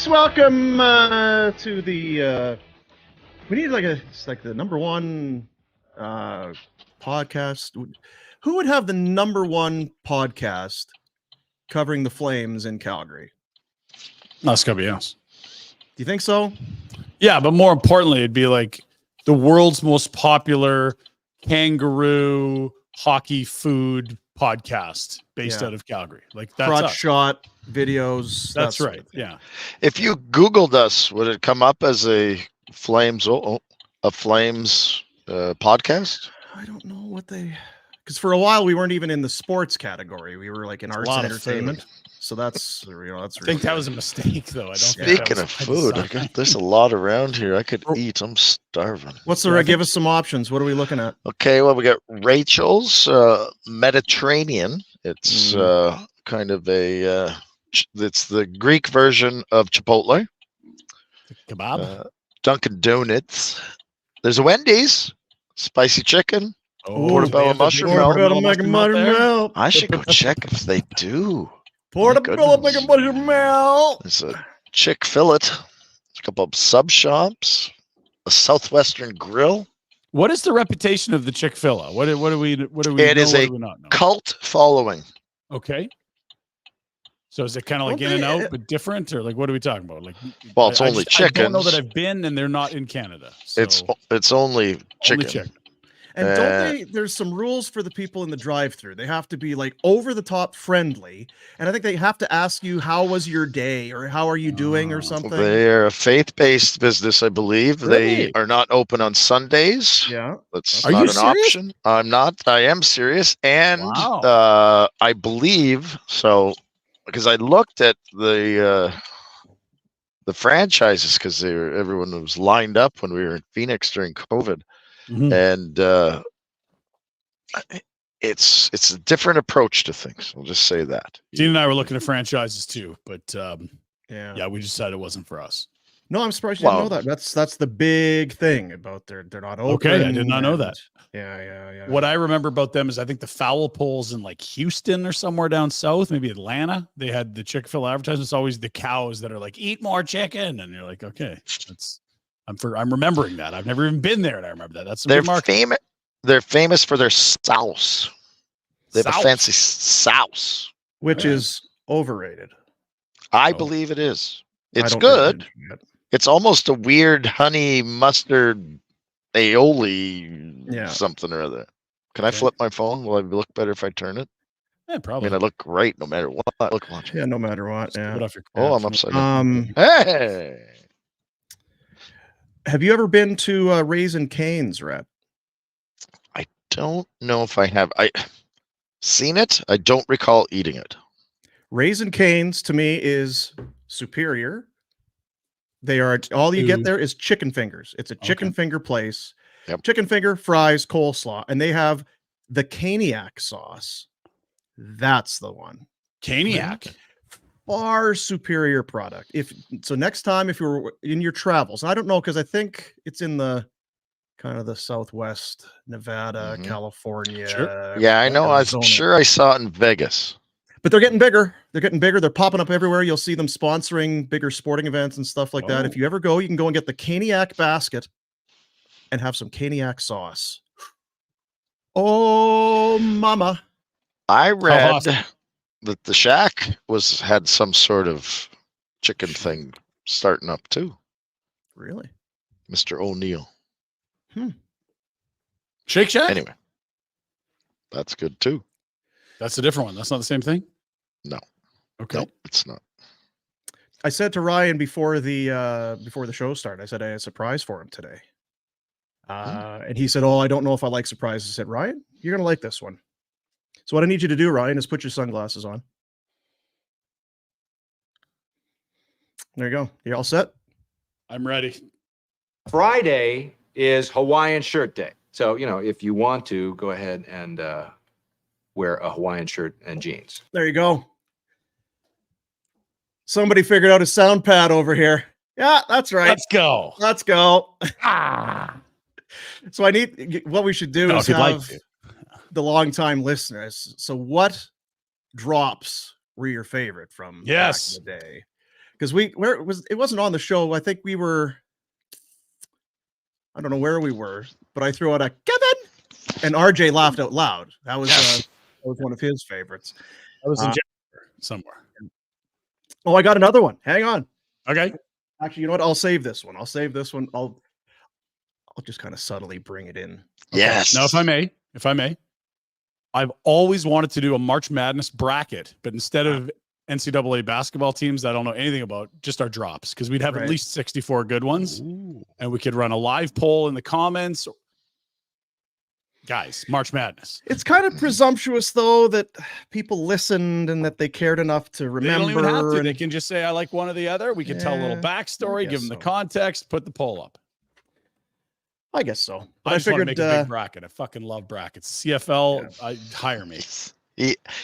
folks, welcome to the. We need it's like the number one podcast. Who would have the number one podcast covering the Flames in Calgary? That's gotta be us. Do you think so? Yeah, but more importantly, it'd be like the world's most popular kangaroo hockey food podcast based out of Calgary. Like that's crotch us. shot videos. That's right. Yeah. If you Googled us, would it come up as a Flames podcast? I don't know what they. Because for a while we weren't even in the sports category. We were like in arts and entertainment. So that's that's. I think that was a mistake, though. I don't. Speaking of food, there's a lot around here. I could eat. I'm starving. What's the? Give us some options. What are we looking at? Okay, well we got Rachel's Mediterranean. It's kind of a. It's the Greek version of Chipotle. Kebab. Dunkin' Donuts. There's a Wendy's spicy chicken. Portobello mushroom melt. I should go check if they do. Portobello mushroom melt. There's a Chick-fil-A. A couple of sub shops. A Southwestern Grill. What is the reputation of the Chick-fil-A? What do we? It is a cult following. Okay. So is it kind of like In and Out but different, or like what are we talking about? Like, well, it's only chickens. I don't know that I've been, and they're not in Canada. So it's only chicken. Only chicken. And don't there's some rules for the people in the drive-through. They have to be like over the top friendly. And I think they have to ask you, how was your day, or how are you doing, or something. They're a faith-based business, I believe. Really? They are not open on Sundays. Yeah. That's Are not you an serious? option. I'm not. I am serious. And Wow. I believe so, because I looked at the franchises, because everyone was lined up when we were in Phoenix during COVID. Mhm. And it's a different approach to things. I'll just say that. Dean and I were looking at franchises too, but Yeah, we decided it wasn't for us. No, I'm surprised you didn't know that. That's the big thing about they're not open. Okay, I did not know that. Yeah. What I remember about them is I think the foul poles in like Houston or somewhere down south, maybe Atlanta. They had the Chick-fil-A advertisements. Always the cows that are like, eat more chicken, and you're like, okay, I'm remembering that. I've never even been there, and I remember that. That's They're famous. They're famous for their sauce. They have a fancy sauce, which is overrated. I believe it is. It's I don't good. recommend it. It's almost a weird honey mustard aioli something or other. Can I flip my phone? Will I look better if I turn it? Yeah, probably. I mean, I look great no matter what. Watch. Yeah, no matter what. Yeah. I'm upside down. Hey. Have you ever been to Raising Cane's, Rep? I don't know if I have. I seen it. I don't recall eating it. Raising Cane's to me is superior. They are all you get there is chicken fingers. It's a chicken finger place. Yep. Chicken finger, fries, coleslaw, and they have the caniac sauce. That's the one. Caniac. Far superior product. Next time, if you're in your travels, I don't know, because I think it's in the kind of the Southwest, Nevada, California. Sure. Yeah, I know. Arizona. I'm sure I saw it in Vegas. But they're getting bigger. They're popping up everywhere. You'll see them sponsoring bigger sporting events and stuff like that. If you ever go, you can go and get the caniac basket and have some caniac sauce. Oh, mama. I read that the Shack had some sort of chicken thing starting up too. Really? Mr. O'Neill. Shake Shack? Anyway, that's good too. That's a different one. That's not the same thing? No. Okay. No, it's not. I said to Ryan before the show started, I said I had a surprise for him today. And he said, I don't know if I like surprises. I said, Ryan, you're going to like this one. So what I need you to do, Ryan, is put your sunglasses on. There you go. You all set? I'm ready. Friday is Hawaiian Shirt Day. So, if you want to, go ahead and wear a Hawaiian shirt and jeans. There you go. Somebody figured out a sound pad over here. Yeah, that's right. Let's go. So what we should do is have the longtime listeners. So what drops were your favorite from back in the day? because it wasn't on the show. I think we were, I don't know where we were, but I threw out a Kevin, and RJ laughed out loud. That was one of his favorites. I was in somewhere. Oh, I got another one. Hang on. Okay. Actually, you know what? I'll save this one. I'll just kind of subtly bring it in. Okay. Yes. Now, if I may, I've always wanted to do a March Madness bracket, but instead of NCAA basketball teams that I don't know anything about, just our drops, because we'd have at least 64 good ones. Ooh. And we could run a live poll in the comments. Guys, March Madness. It's kind of presumptuous, though, that people listened and that they cared enough to remember. They don't even have to. They can just say, I like one or the other. We can tell a little backstory, give them the context, put the poll up. I guess so. But I figured want to make a big bracket. I fucking love brackets. CFL, hire me.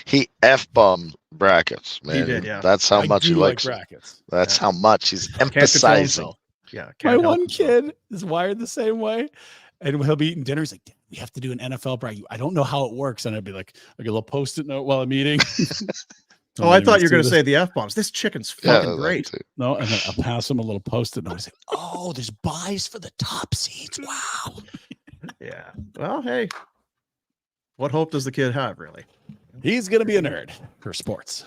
He F-bomb brackets, man. He did, yeah. That's how much he likes brackets. That's how much he's emphasizing. Yeah. My one kid is wired the same way. And he'll be eating dinner. He's like, Dad, we have to do an NFL bracket. I don't know how it works. And I'd be like a little post-it note while I'm eating. I thought you were going to say the F-bombs. This chicken's fucking great. No, and then I'll pass him a little post-it note. I say, oh, there's buys for the top seeds. Wow. Yeah. Well, hey, what hope does the kid have, really? He's going to be a nerd for sports.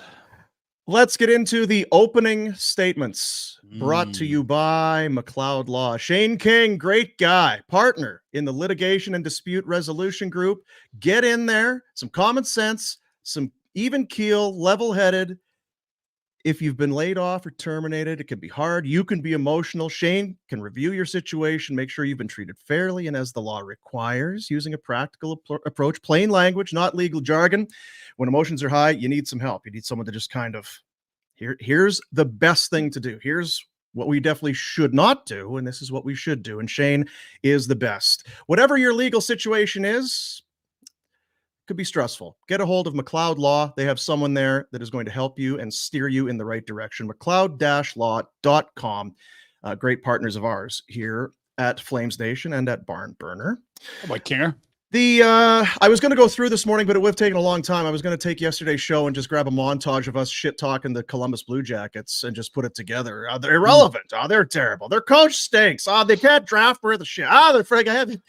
Let's get into the opening statements brought to you by McLeod Law. Shane King, great guy, partner in the litigation and dispute resolution group. Get in there, some common sense, some even keel, level-headed. If you've been laid off or terminated, it can be hard. You can be emotional. Shane can review your situation, make sure you've been treated fairly and as the law requires, using a practical approach, plain language, not legal jargon. When emotions are high, you need some help. You need someone to just kind of, here's the best thing to do. Here's what we definitely should not do, and this is what we should do. And Shane is the best. Whatever your legal situation is, could be stressful. Get a hold of McLeod Law. They have someone there that is going to help you and steer you in the right direction. McLeod-law.com. Great partners of ours here at Flames Nation and at Barn Burner. How about Kinger? I was going to go through this morning, but it would have taken a long time. I was going to take yesterday's show and just grab a montage of us shit talking the Columbus Blue Jackets and just put it together. They're irrelevant. They're terrible. Their coach stinks. They can't draft for the shit. They're friggin' heavy.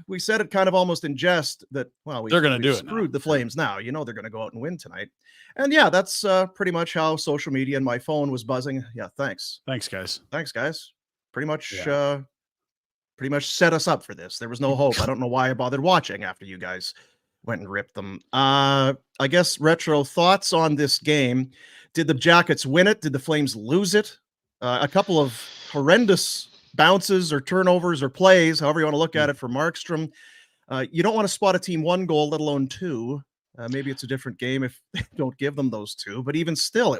We said it kind of almost in jest that, well, they're going to do it. Screwed the Flames now. You know they're going to go out and win tonight. And yeah, that's pretty much how social media and my phone was buzzing. Yeah, thanks. Thanks, guys. Pretty much set us up for this. There was no hope. I don't know why I bothered watching after you guys went and ripped them. I guess retro thoughts on this game. Did the Jackets win it? Did the Flames lose it? A couple of horrendous bounces or turnovers or plays, however you want to look at it, for Markstrom. You don't want to spot a team one goal, let alone two. Maybe it's a different game if they don't give them those two. But even still,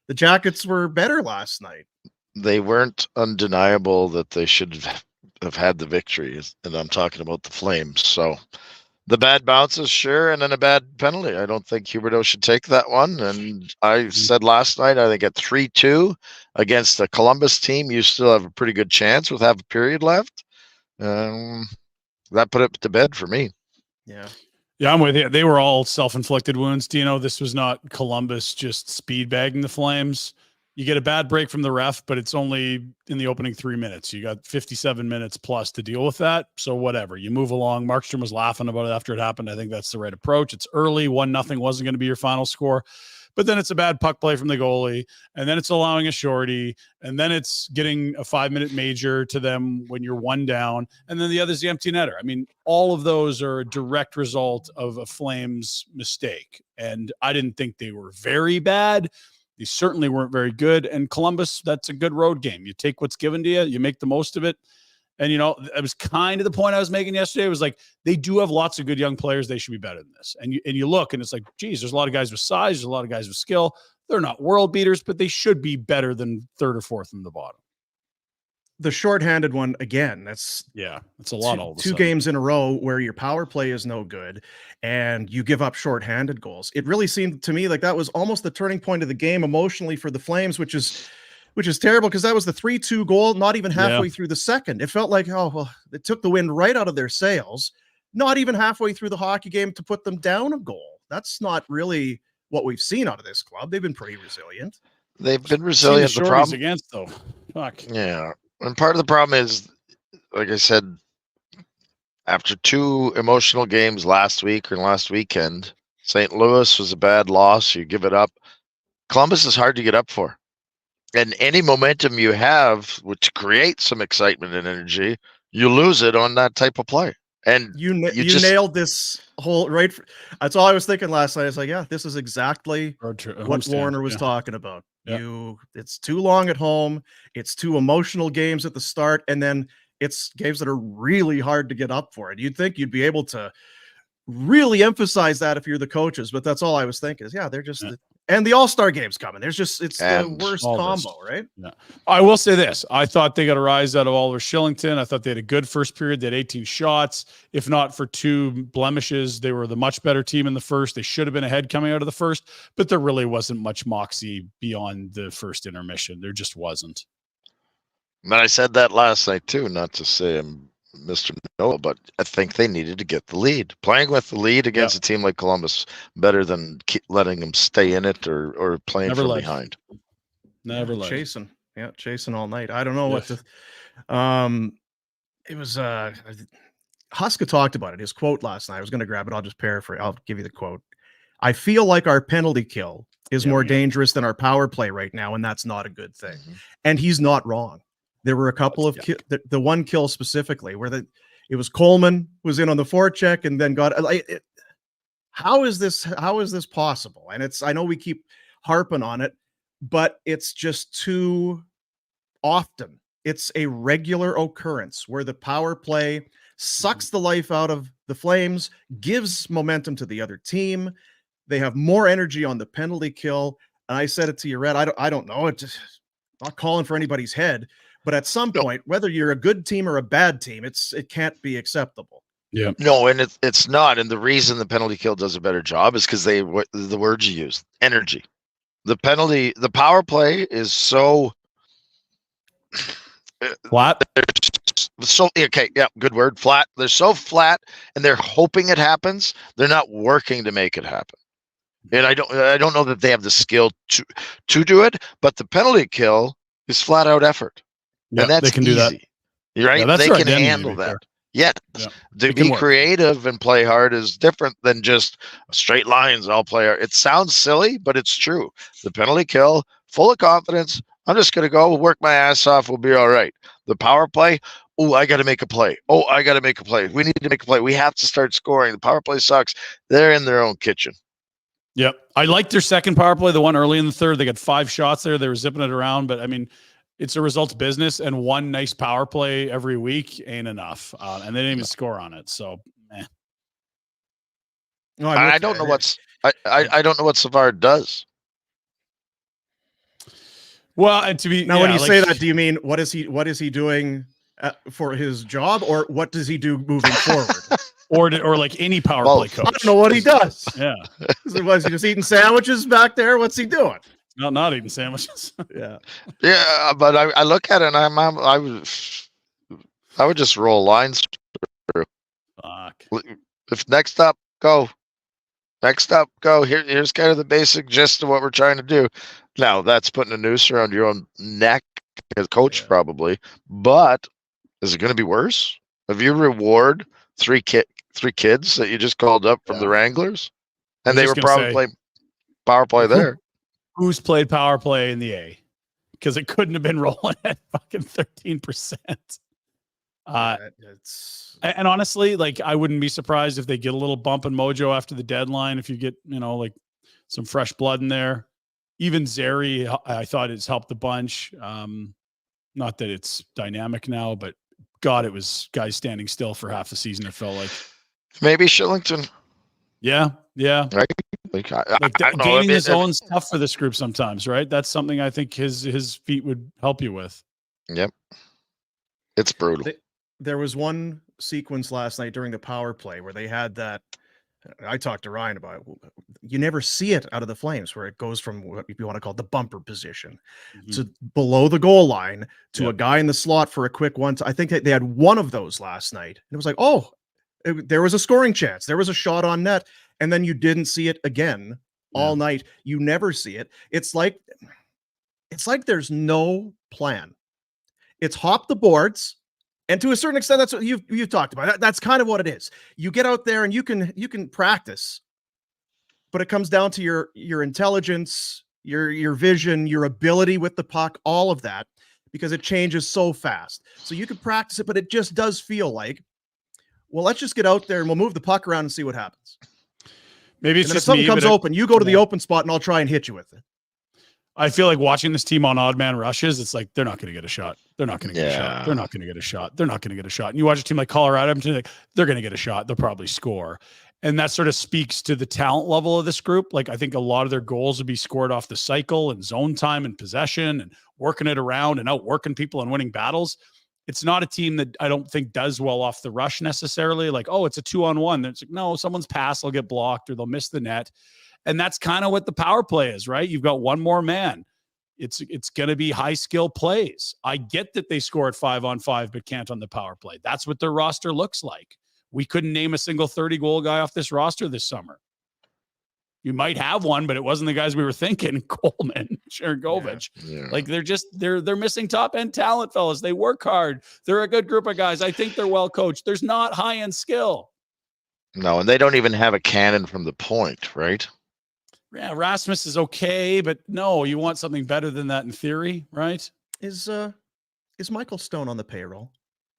the Jackets were better last night. They weren't undeniable that they should have had the victory, and I'm talking about the Flames. So the bad bounces, sure, and then a bad penalty. I don't think Huberdeau should take that one. And I said last night, I think at 3-2 against the Columbus team, you still have a pretty good chance with half a period left. That put it to bed for me. Yeah. Yeah, I'm with you. They were all self-inflicted wounds. Dino, this was not Columbus just speed bagging the Flames. You get a bad break from the ref, but it's only in the opening 3 minutes. You got 57 minutes plus to deal with that. So whatever, you move along. Markstrom was laughing about it after it happened. I think that's the right approach. It's early. 1-0 wasn't going to be your final score, but then it's a bad puck play from the goalie, and then it's allowing a shorty, and then it's getting a 5-minute major to them when you're one down, and then the other's the empty netter. I mean, all of those are a direct result of a Flames mistake, and I didn't think they were very bad. They certainly weren't very good. And Columbus, that's a good road game. You take what's given to you, you make the most of it. And, you know, it was kind of the point I was making yesterday. It was like, they do have lots of good young players. They should be better than this. And you look, and it's like, geez, there's a lot of guys with size. There's a lot of guys with skill. They're not world beaters, but they should be better than third or fourth in the bottom. The shorthanded one, again, that's a lot. All two games in a row where your power play is no good and you give up shorthanded goals. It really seemed to me like that was almost the turning point of the game emotionally for the Flames, which is terrible, because that was the 3-2 goal, not even halfway through the second. It felt like, oh, well, it took the wind right out of their sails, not even halfway through the hockey game to put them down a goal. That's not really what we've seen out of this club. They've been pretty resilient. They've been Seen the resilient. The shorties problem, against though. Fuck. yeah, and part of the problem is, like I said, after 2 emotional games last week or last weekend, St. Louis was a bad loss. You give it up. Columbus is hard to get up for. And any momentum you have, which creates some excitement and energy, you lose it on that type of play. And You just nailed this whole right. That's all I was thinking last night. It's like, yeah, this is exactly what Warner was talking about. Yeah. It's too long at home. It's 2 emotional games at the start, and then it's games that are really hard to get up for it. You'd think you'd be able to really emphasize that if you're the coaches, but that's all I was thinking is, yeah, they're just, and the All-Star game's coming. It's the worst combo, right? Yeah. I will say this. I thought they got a rise out of Oliver Shillington. I thought they had a good first period. They had 18 shots. If not for 2 blemishes, they were the much better team in the first. They should have been ahead coming out of the first, but there really wasn't much moxie beyond the first intermission. There just wasn't. But I said that last night too, not to say I'm Mr. Noah, but I think they needed to get the lead. Playing with the lead against a team like Columbus, better than letting them stay in it or playing from behind. Never led. Chasing all night. I don't know what to. It was Huska talked about it. His quote last night. I was going to grab it. I'll just paraphrase. I'll give you the quote. I feel like our penalty kill is more dangerous than our power play right now, and that's not a good thing. Mm-hmm. And he's not wrong. There were a couple of the one kill specifically where it was Coleman was in on the forecheck and then got how is this possible? And I know we keep harping on it, but it's just too often. It's a regular occurrence where the power play sucks the life out of the Flames, gives momentum to the other team. They have more energy on the penalty kill. And I said it to you, Red. I don't know. It's just not calling for anybody's head. But at some point, whether you're a good team or a bad team, it can't be acceptable. Yeah. No, and it's not. And the reason the penalty kill does a better job is because the words you use, energy. The power play is so flat. So okay, yeah, good word, flat. They're so flat, and they're hoping it happens. They're not working to make it happen. And I don't know that they have the skill to do it. But the penalty kill is flat out effort. Yeah, and that's they can easy, do that. Right? Yeah, that's they their can identity handle right that. there. Yeah. To be creative and play hard is different than just straight lines. I'll play hard. It sounds silly, but it's true. The penalty kill, full of confidence. I'm just going to go work my ass off. We'll be all right. The power play. Oh, I got to make a play. Oh, I got to make a play. We need to make a play. We have to start scoring. The power play sucks. They're in their own kitchen. Yep. I liked their second power play, the one early in the third. They got 5 shots there. They were zipping it around, but I mean, it's a results business, and one nice power play every week ain't enough. And they didn't even score on it. So, No, I don't know I don't know what Savard does. Well, and to be now, when you say that, do you mean what is he doing for his job, or what does he do moving forward? or like any power play coach? I don't know what he does. Yeah. Was he just eating sandwiches back there? What's he doing? Not eating sandwiches. Yeah, but I look at it and I would just roll lines through. Fuck. If next up, go. Here's kind of the basic gist of what we're trying to do. Now that's putting a noose around your own neck as coach, probably. But is it going to be worse? If you reward three kids that you just called up from the Wranglers, and they were probably playing power play there. Who's played power play in the A? Because it couldn't have been rolling at fucking 13%. And honestly, like, I wouldn't be surprised if they get a little bump in mojo after the deadline. If you get, like some fresh blood in there. Even Zeri, I thought it's helped a bunch. Not that it's dynamic now, but God, it was guys standing still for half the season. It felt like maybe Shillington. Yeah. Right. Gaining his own stuff for this group sometimes, right? That's something I think his feet would help you with. Yep. It's brutal. There was one sequence last night during the power play where they had that. I talked to Ryan about it. You never see it out of the Flames, where it goes from what you want to call the bumper position to below the goal line to a guy in the slot for a quick one. I think they had one of those last night. And it was like, there was a scoring chance. There was a shot on net. And then you didn't see it again all night. You never see it. It's like there's no plan. It's hop the boards. And to a certain extent, that's what you've talked about. That's kind of what it is. You get out there and you can practice, but it comes down to your intelligence, your vision, your ability with the puck, all of that, because it changes so fast. So you can practice it, but it just does feel like, well, let's just get out there and we'll move the puck around and see what happens. Maybe it's and then if just something me, comes but open, you go to the open spot and I'll try and hit you with it. I feel like watching this team on odd man rushes, it's like, they're not going to get a shot. They're not going to get a shot. Yeah. They're not going to get a shot. They're not going to get a shot. And you watch a team like Colorado, like, they're going to get a shot. They'll probably score. And that sort of speaks to the talent level of this group. Like, I think a lot of their goals would be scored off the cycle and zone time and possession and working it around and outworking people and winning battles. It's not a team that I don't think does well off the rush necessarily. Like, oh, it's a 2-on-1. It's like, no, someone's pass will get blocked or they'll miss the net. And that's kind of what the power play is, right? You've got one more man. It's going to be high skill plays. I get that they score at 5-on-5, but can't on the power play. That's what their roster looks like. We couldn't name a single 30-goal guy off this roster this summer. You might have one, but it wasn't the guys we were thinking. Coleman, Sharangovich. Yeah. Like they're missing top end talent, fellas. They work hard. They're a good group of guys. I think they're well coached. There's not high end skill. No, and they don't even have a cannon from the point, right? Yeah, Rasmus is okay, but no, you want something better than that in theory, right? Is Michael Stone on the payroll?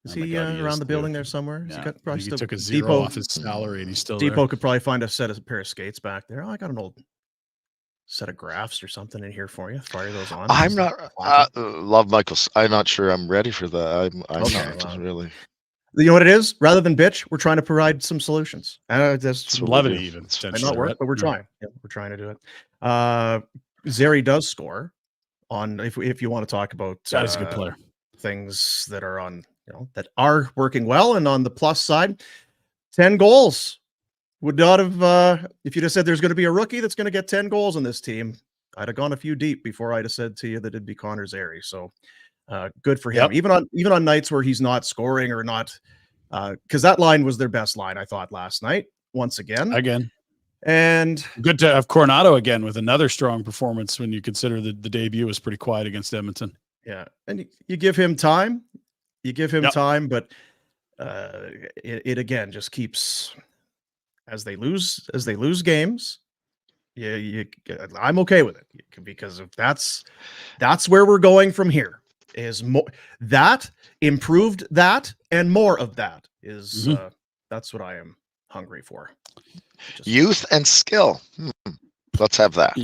Is Oh my he God, he around is, the dude. building there somewhere? Yeah. He's got I probably think he still, took a zero Depot, off his salary and he's still Depot there. could probably find a pair of skates back there. Oh, I got an old set of graphs or something in here for you. Fire those on. I'm not love Michael. I'm not sure I'm ready for that. I'm Okay, not well. really. You know what it is? Rather than bitch, we're trying to provide some solutions. That's Some Levity do. even. might Potentially, not work, right? but we're Yeah. trying. Yeah, we're trying to do it. Zeri does score on if you want to talk about That is a good player. things that are on that are working well, and on the plus side, 10 goals would not have if you'd have said there's going to be a rookie that's going to get 10 goals on this team. I'd have gone a few deep before I'd have said to you that it'd be Connor Zeri. So good for him. Yep. Even on nights where he's not scoring or not, because that line was their best line, I thought, last night once again. And Good to have Coronado again with another strong performance when you consider the debut was pretty quiet against Edmonton. yeah, and you give him time. You give him Yep. time, but it again just keeps as they lose games. I'm okay with it because if that's where we're going from here is more that improved that and more of that is that's what I am hungry for. Youth and skill. Let's have that.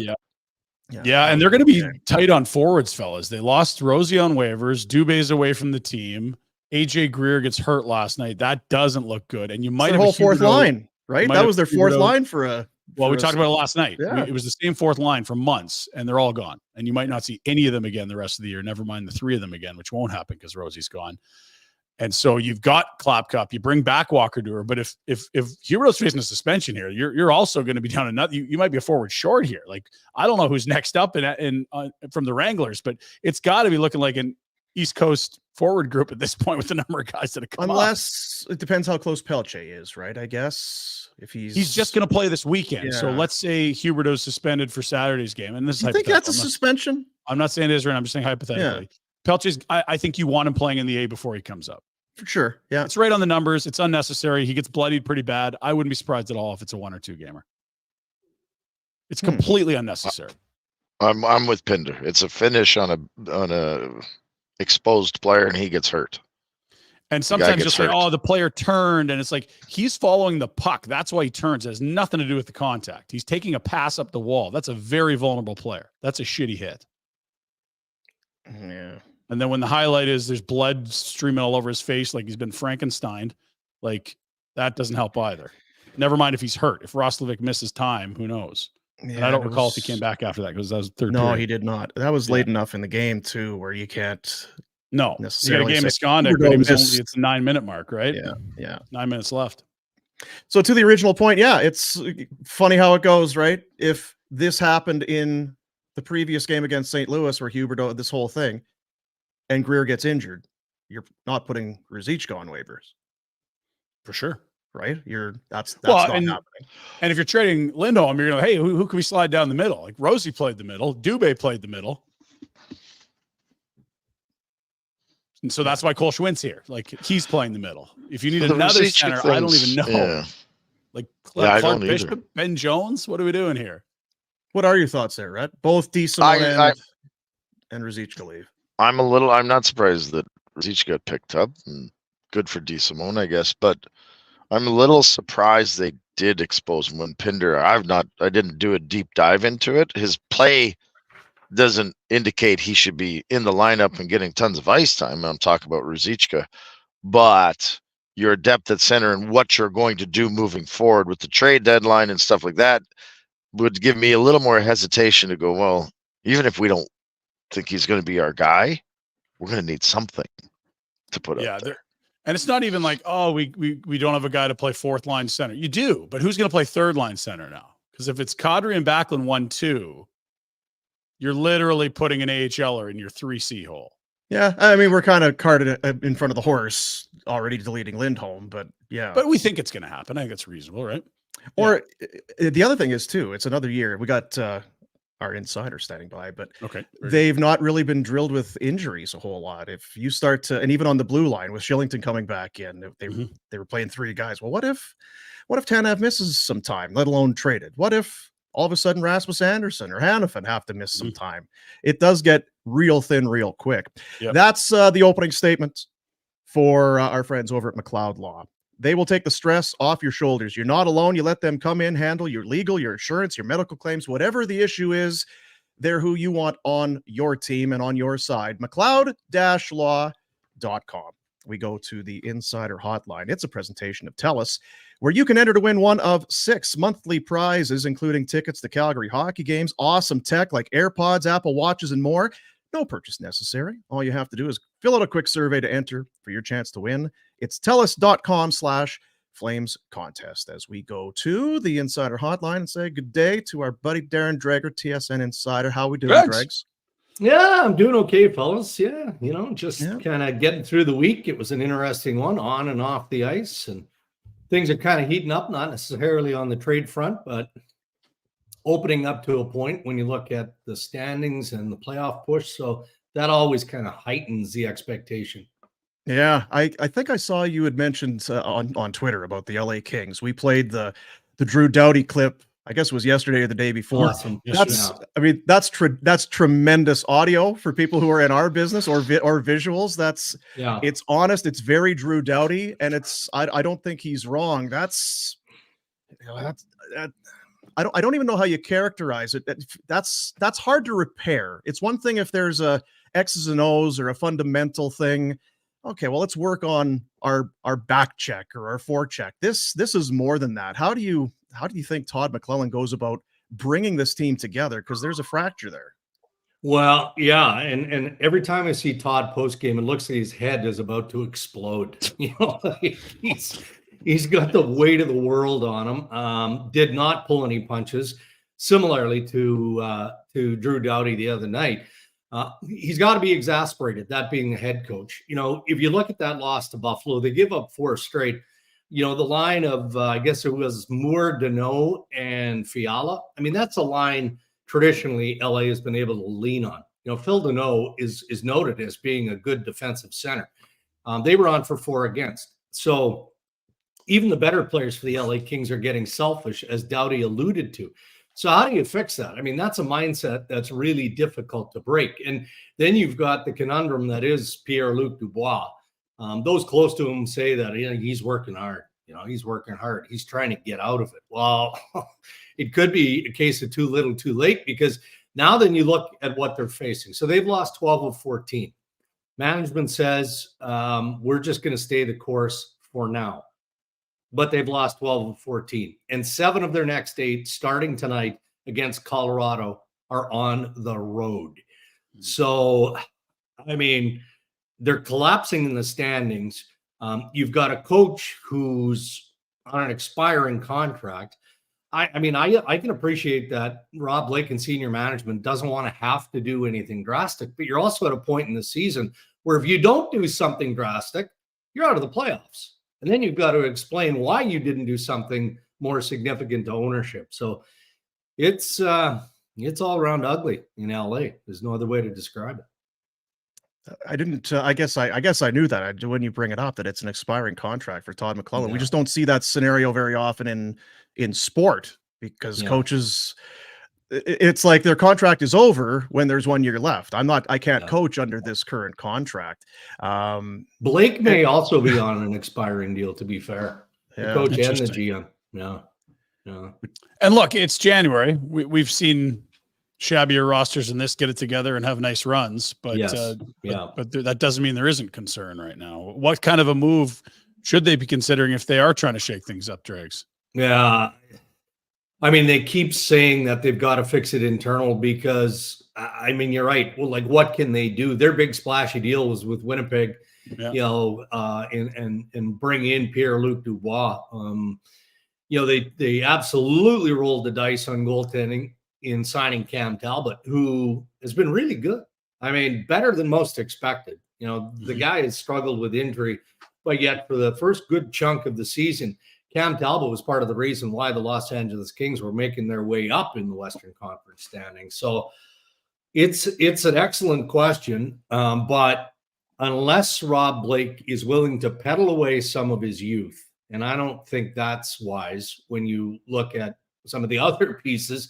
Yeah, and they're going to be tight on forwards, fellas. They lost Rosie on waivers. Dubé's away from the team. AJ Greer gets hurt last night. That doesn't look good. And you might have the whole fourth line, right? That was their fourth line for a. Well, we talked about it last night. Yeah. It was the same fourth line for months, and they're all gone. And you might not see any of them again the rest of the year. Never mind the three of them again, which won't happen because Rosie's gone. And so you've got Clap Cup. You bring back Walker Duer, but if Huberdeau's facing a suspension here, you're also going to be down another. You might be a forward short here. Like I don't know who's next up in from the Wranglers, but it's got to be looking like an East Coast forward group at this point with the number of guys that have come Unless it depends how close Pelche is, right? I guess if he's just going to play this weekend. Yeah. So let's say Huberdeau's suspended for Saturday's game, and this is you think that's a hypothetical. suspension? I'm not saying it is, right? I'm just saying hypothetically. Pelche's, I think you want him playing in the A before he comes up. For sure. Yeah. It's right on the numbers. It's unnecessary. He gets bloodied pretty bad. I wouldn't be surprised at all if it's a 1 or 2 gamer. It's completely unnecessary. I'm with Pinder. It's a finish on a exposed player, and he gets hurt. And sometimes you'll gets say, hurt. "Oh, the player turned," and it's like he's following the puck. That's why he turns. It has nothing to do with the contact. He's taking a pass up the wall. That's a very vulnerable player. That's a shitty hit. Yeah. And then when the highlight is there's blood streaming all over his face like he's been Frankensteined, like that doesn't help either. Never mind if he's hurt. If Roslovic misses time, who knows? Yeah, and I don't recall if he came back after that because that was third No, period. he did not. That was late enough in the game too, where you can't. No, you got a necessarily game say misconduct, but it's a 9-minute mark, right? Yeah. 9 minutes left. So to the original point, yeah, it's funny how it goes, right? If this happened in the previous game against St. Louis, where Huberdeau this whole thing, and Greer gets injured, you're not putting Ruzicka on waivers. For sure. right? That's Well, not and happening. And if you're trading Lindholm, you're like, hey, who can we slide down the middle? Like Rosie played the middle, Dubé played the middle. And so that's why Cole Schwindt's here. Like he's playing the middle. If you need The another Ruzicka center, I don't even know. Yeah. Like I Clark don't either. Bishop, Ben Jones, what are we doing here? What are your thoughts there, Rhett? Both DeSimone and Ruzicka leave. I'm not surprised that Ruzicka got picked up, and good for DeSimone, I guess, but I'm a little surprised they did expose him when Pinder. I didn't do a deep dive into it. His play doesn't indicate he should be in the lineup and getting tons of ice time. I'm talking about Ruzicka, but your depth at center and what you're going to do moving forward with the trade deadline and stuff like that would give me a little more hesitation to go, well, even if we don't think he's going to be our guy, we're going to need something to put up there. And it's not even like, oh, we don't have a guy to play fourth line center. You do, but who's going to play third line center now? Because if it's Kadri and Backlund 1-2, you're literally putting an AHLer in your 3C hole. Yeah, I mean, we're kind of carted in front of the horse already deleting Lindholm, but yeah. But we think it's going to happen. I think it's reasonable, right? Or the other thing is, too, it's another year. We got our insider standing by, but they've not really been drilled with injuries a whole lot. If you start to, and even on the blue line with Shillington coming back in, they were playing three guys. Well, what if Tanev misses some time, let alone traded? What if all of a sudden Rasmus Anderson or Hannafin have to miss some time? It does get real thin real quick. Yep. That's the opening statement for our friends over at McLeod Law. They will take the stress off your shoulders. You're not alone. You let them come in, handle your legal, your insurance, your medical claims, whatever the issue is. They're who you want on your team and on your side. McLeod-law.com. We go to the Insider Hotline. It's a presentation of TELUS, where you can enter to win one of 6 monthly prizes, including tickets to Calgary hockey games, awesome tech like AirPods, Apple Watches, and more. No purchase necessary. All you have to do is fill out a quick survey to enter for your chance to win. It's TELUS.com/Flames contest. As we go to the Insider Hotline and say good day to our buddy Darren Dreger, TSN Insider. How we doing, Dregs? Yeah, I'm doing okay, fellas. Yeah, kind of getting through the week. It was an interesting one on and off the ice, and things are kind of heating up, not necessarily on the trade front, but opening up to a point when you look at the standings and the playoff push. So that always kind of heightens the expectation. Yeah, I think I saw you had mentioned on Twitter about the L.A. Kings. We played the Drew Doughty clip. I guess it was yesterday or the day before. Awesome. That's tremendous audio for people who are in our business or visuals. It's honest. It's very Drew Doughty, and I don't think he's wrong. I don't even know how you characterize it. That's hard to repair. It's one thing if there's a X's and O's or a fundamental thing. Okay, well, let's work on our back check or our forecheck. This is more than that. How do you think Todd McLellan goes about bringing this team together? Because there's a fracture there. Well, yeah, and every time I see Todd post game, it looks like his head is about to explode. He's got the weight of the world on him. Did not pull any punches. Similarly to Drew Doughty the other night. He's got to be exasperated, that being the head coach. If you look at that loss to Buffalo, they give up 4 straight. The line of, I guess it was Moore, Deneau, and Fiala. I mean, that's a line traditionally LA has been able to lean on. Phil Deneau is noted as being a good defensive center. They were on for 4 against. So even the better players for the LA Kings are getting selfish, as Doughty alluded to. So how do you fix that? I mean, that's a mindset that's really difficult to break. And then you've got the conundrum that is Pierre-Luc Dubois. Those close to him say that he's working hard. He's working hard. He's trying to get out of it. Well, it could be a case of too little, too late, because now then you look at what they're facing. So they've lost 12 of 14. Management says we're just going to stay the course for now. But they've lost 12 of 14. And 7 of their next 8, starting tonight against Colorado, are on the road. So, I mean, they're collapsing in the standings. You've got a coach who's on an expiring contract. I can appreciate that Rob Blake and senior management doesn't want to have to do anything drastic, but you're also at a point in the season where if you don't do something drastic, you're out of the playoffs. And then you've got to explain why you didn't do something more significant to ownership. So it's all around ugly in LA. There's no other way to describe it. I didn't. I guess I knew that when you bring it up that it's an expiring contract for Todd McClellan. We Yeah. just don't see that scenario very often in sport because Yeah. coaches. It's like their contract is over when there's 1 year left. I can't Yeah. coach under this current contract. Blake may also be on an expiring deal, to be fair. The Yeah. coach and the Interesting. GM. Yeah. Yeah. And look, it's January. We've seen shabbier rosters in this get it together and have nice runs, but Yes. but that doesn't mean there isn't concern right now. What kind of a move should they be considering if they are trying to shake things up, Dregs? Yeah. I mean, they keep saying that they've got to fix it internal because, I mean, you're right. Well, like, what can they do? Their big splashy deal was with Winnipeg, Yeah. you know, and bring in Pierre-Luc Dubois. You know, they absolutely rolled the dice on goaltending in signing Cam Talbot, who has been really good. I mean, better than most expected. You know, the guy has struggled with injury, but yet for the first good chunk of the season, Cam Talbot was part of the reason why the Los Angeles Kings were making their way up in the Western Conference standings. So it's an excellent question, but unless Rob Blake is willing to pedal away some of his youth, and I don't think that's wise when you look at some of the other pieces.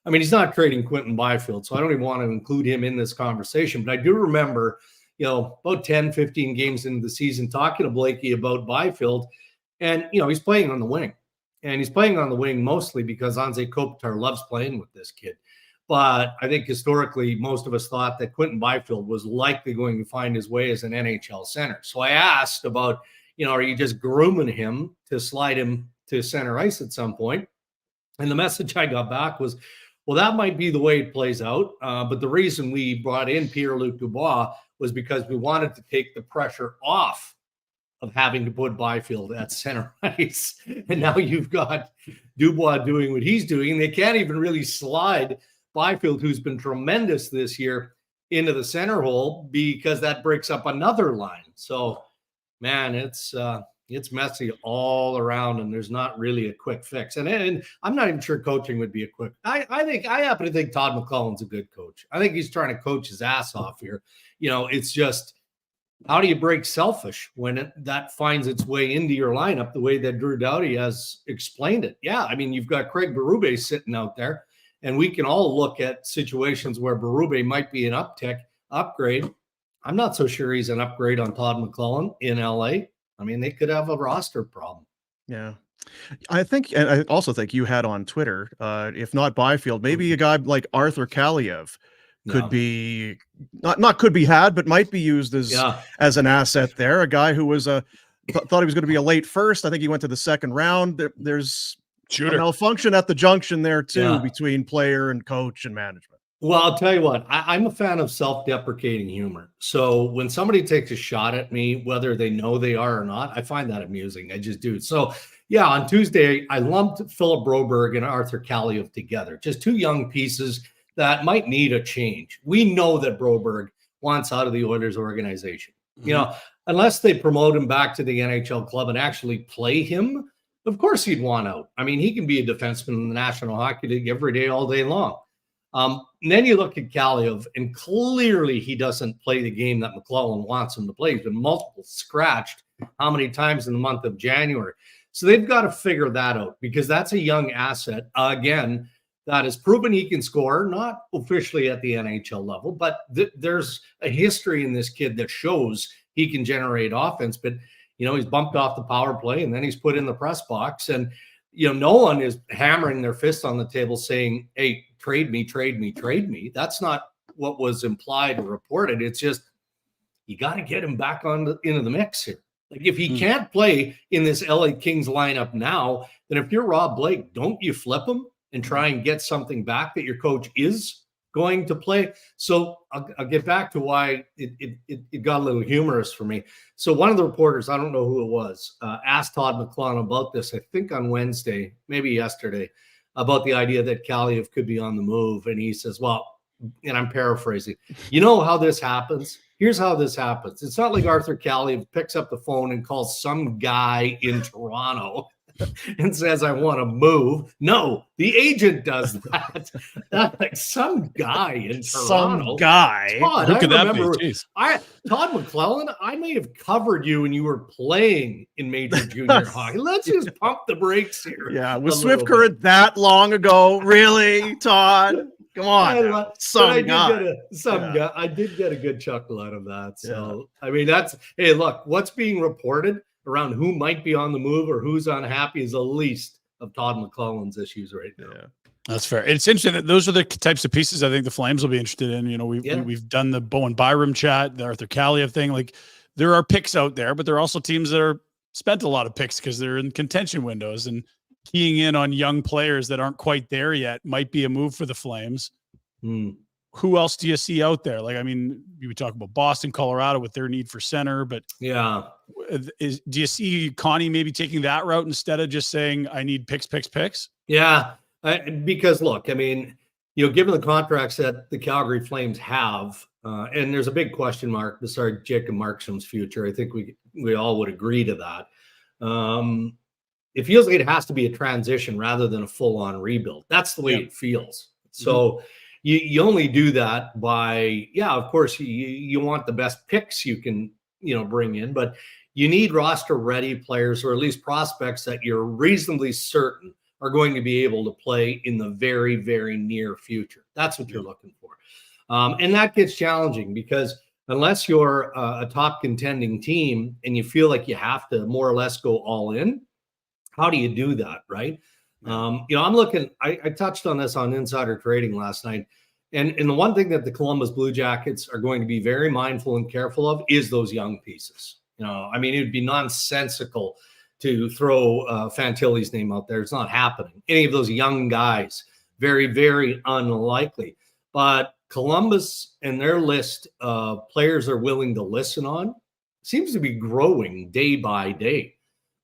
I mean, he's not trading Quinton Byfield, so I don't even want to include him in this conversation. But I do remember, you know, about 10, 15 games into the season, talking to Blakey about Byfield. And, you know, he's playing on the wing. And he's playing on the wing mostly because Anze Kopitar loves playing with this kid. But I think historically, most of us thought that Quinton Byfield was likely going to find his way as an NHL center. So I asked about, you know, are you just grooming him to slide him to center ice at some point? And the message I got back was, well, that might be the way it plays out. But the reason we brought in Pierre-Luc Dubois was because we wanted to take the pressure off of having to put Byfield at center ice. And now you've got Dubois doing what he's doing. They can't even really slide Byfield, who's been tremendous this year, into the center hole because that breaks up another line. So, man, it's messy all around, and there's not really a quick fix. And I'm not even sure coaching would be a quick. I happen to think Todd McClellan's a good coach. I think he's trying to coach his ass off here. You know, it's just, how do you break selfish when that finds its way into your lineup the way that Drew Doughty has explained it? Yeah, I mean, you've got Craig Berube sitting out there, and we can all look at situations where Berube might be an upgrade. I'm not so sure he's an upgrade on Todd McClellan in LA. I mean, they could have a roster problem. Yeah. I think, and I also think you had on Twitter, if not Byfield, maybe a guy like Arthur Kaliev could be not could be had, but might be used as an asset there. A guy who was thought he was going to be a late first. I think he went to the second round. There's a malfunction at the junction there too between player and coach and management. Well, I'll tell you what, I'm a fan of self-deprecating humor. So when somebody takes a shot at me, whether they know they are or not, I find that amusing. I just do. So yeah, on Tuesday, I lumped Philip Broberg and Arthur Kaliev together. Just two young pieces that might need a change. We know that Broberg wants out of the Oilers organization. Mm-hmm. You know, unless they promote him back to the NHL club and actually play him, of course he'd want out. I mean, he can be a defenseman in the National Hockey League every day, all day long. And then you look at Kaliev, and clearly he doesn't play the game that McClellan wants him to play. He's been multiple scratched how many times in the month of January. So they've got to figure that out because that's a young asset, again, that has proven he can score, not officially at the NHL level, but there's a history in this kid that shows he can generate offense. But, you know, he's bumped off the power play and then he's put in the press box. And, you know, no one is hammering their fist on the table saying, hey, trade me, trade me, trade me. That's not what was implied or reported. It's just, you got to get him back into the mix here. Like if he can't play in this L.A. Kings lineup now, then if you're Rob Blake, don't you flip him and try and get something back that your coach is going to play? So I'll get back to why it got a little humorous for me. So one of the reporters, I don't know who it was, asked Todd McClellan about this, I think on Wednesday, maybe yesterday, about the idea that Kaliev could be on the move. And he says, well, and I'm paraphrasing, you know how this happens? here's how this happens. It's not like Arthur Callie picks up the phone and calls some guy in Toronto and says, I want to move. No, the agent does that. Like some guy in Toronto. Some guy. Todd, Who I could that be? remember, Jeez. Todd McClellan, I may have covered you when you were playing in major junior hockey. Let's just pump the brakes here. Yeah, was Swift Current that long ago? Really, Todd? Come on. Now. Some guy. I did get a good chuckle out of that. So, I mean, hey, look, what's being reported around who might be on the move or who's unhappy is the least of Todd McClellan's issues right now. Yeah. That's fair. It's interesting that those are the types of pieces I think the Flames will be interested in. You know, we've done the Bowen Byram chat, the Arthur Kaliyev thing. Like, there are picks out there, but there are also teams that are spent a lot of picks because they're in contention windows, and keying in on young players that aren't quite there yet might be a move for the Flames. Who else do you see out there? Like, I mean, we talk about Boston, Colorado with their need for center, but yeah, do you see Connie maybe taking that route instead of just saying, I need picks? Yeah, because look, I mean, you know, given the contracts that the Calgary Flames have, and there's a big question mark beside Jacob Markstrom's future. I think we all would agree to that. It feels like it has to be a transition rather than a full-on rebuild. That's the way it feels. So you only do that by, of course, you want the best picks you can, bring in, but you need roster-ready players, or at least prospects that you're reasonably certain are going to be able to play in the very, very near future. That's what you're looking for. And that gets challenging because unless you're a top contending team and you feel like you have to more or less go all in, how do you do that, right? I'm looking, I touched on this on Insider Trading last night. And the one thing that the Columbus Blue Jackets are going to be very mindful and careful of is those young pieces. I mean, it would be nonsensical to throw Fantilli's name out there. It's not happening. Any of those young guys, very, very unlikely. But Columbus and their list of players they're willing to listen on seems to be growing day by day.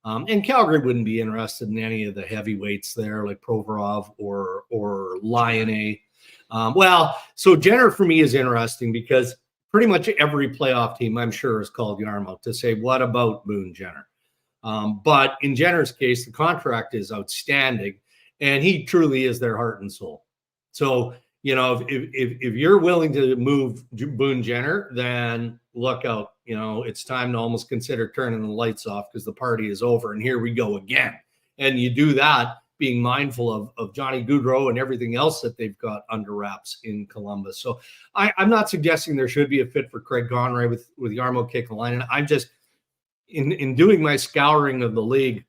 And Calgary wouldn't be interested in any of the heavyweights there, like Provorov or Lion. So Jenner for me is interesting because pretty much every playoff team, I'm sure, has called Jarmo to say, what about Boone Jenner? But in Jenner's case, the contract is outstanding, and he truly is their heart and soul. So, if you're willing to move Boone Jenner, then look out. It's time to almost consider turning the lights off because the party is over, and here we go again. And you do that being mindful of Johnny Gaudreau and everything else that they've got under wraps in Columbus. So I'm not suggesting there should be a fit for Craig Conroy with Jarmo Kekalainen. I'm just in doing my scouring of the league,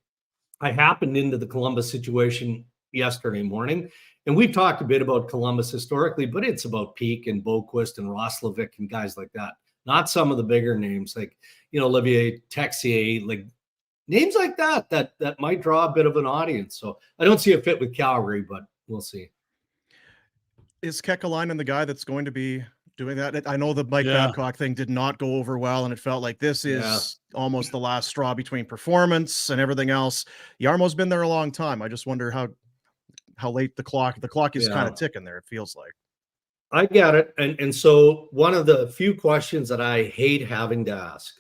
I happened into the Columbus situation yesterday morning, and we've talked a bit about Columbus historically, but it's about Peak and Boquist and Roslovic and guys like that. Not some of the bigger names like, Olivier Texier, like names like that might draw a bit of an audience. So I don't see a fit with Calgary, but we'll see. Is Kekalainen the guy that's going to be doing that? I know the Mike Babcock thing did not go over well, and it felt like this is almost the last straw between performance and everything else. Jarmo's been there a long time. I just wonder how late the clock is kind of ticking there, it feels like. I get it. And so one of the few questions that I hate having to ask,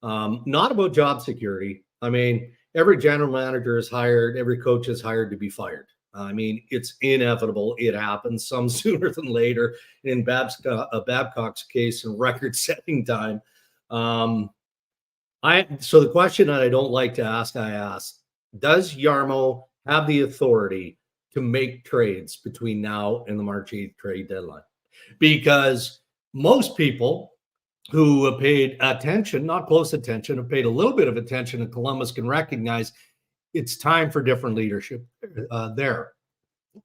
not about job security. I mean, every general manager is hired, every coach is hired to be fired. I mean, it's inevitable. It happens some sooner than later. In Babcock's case, in record-setting time. So the question that I don't like to ask, I ask, does Jarmo have the authority to make trades between now and the March 8th trade deadline? Because most people who have paid attention, not close attention, have paid a little bit of attention to Columbus can recognize it's time for different leadership there.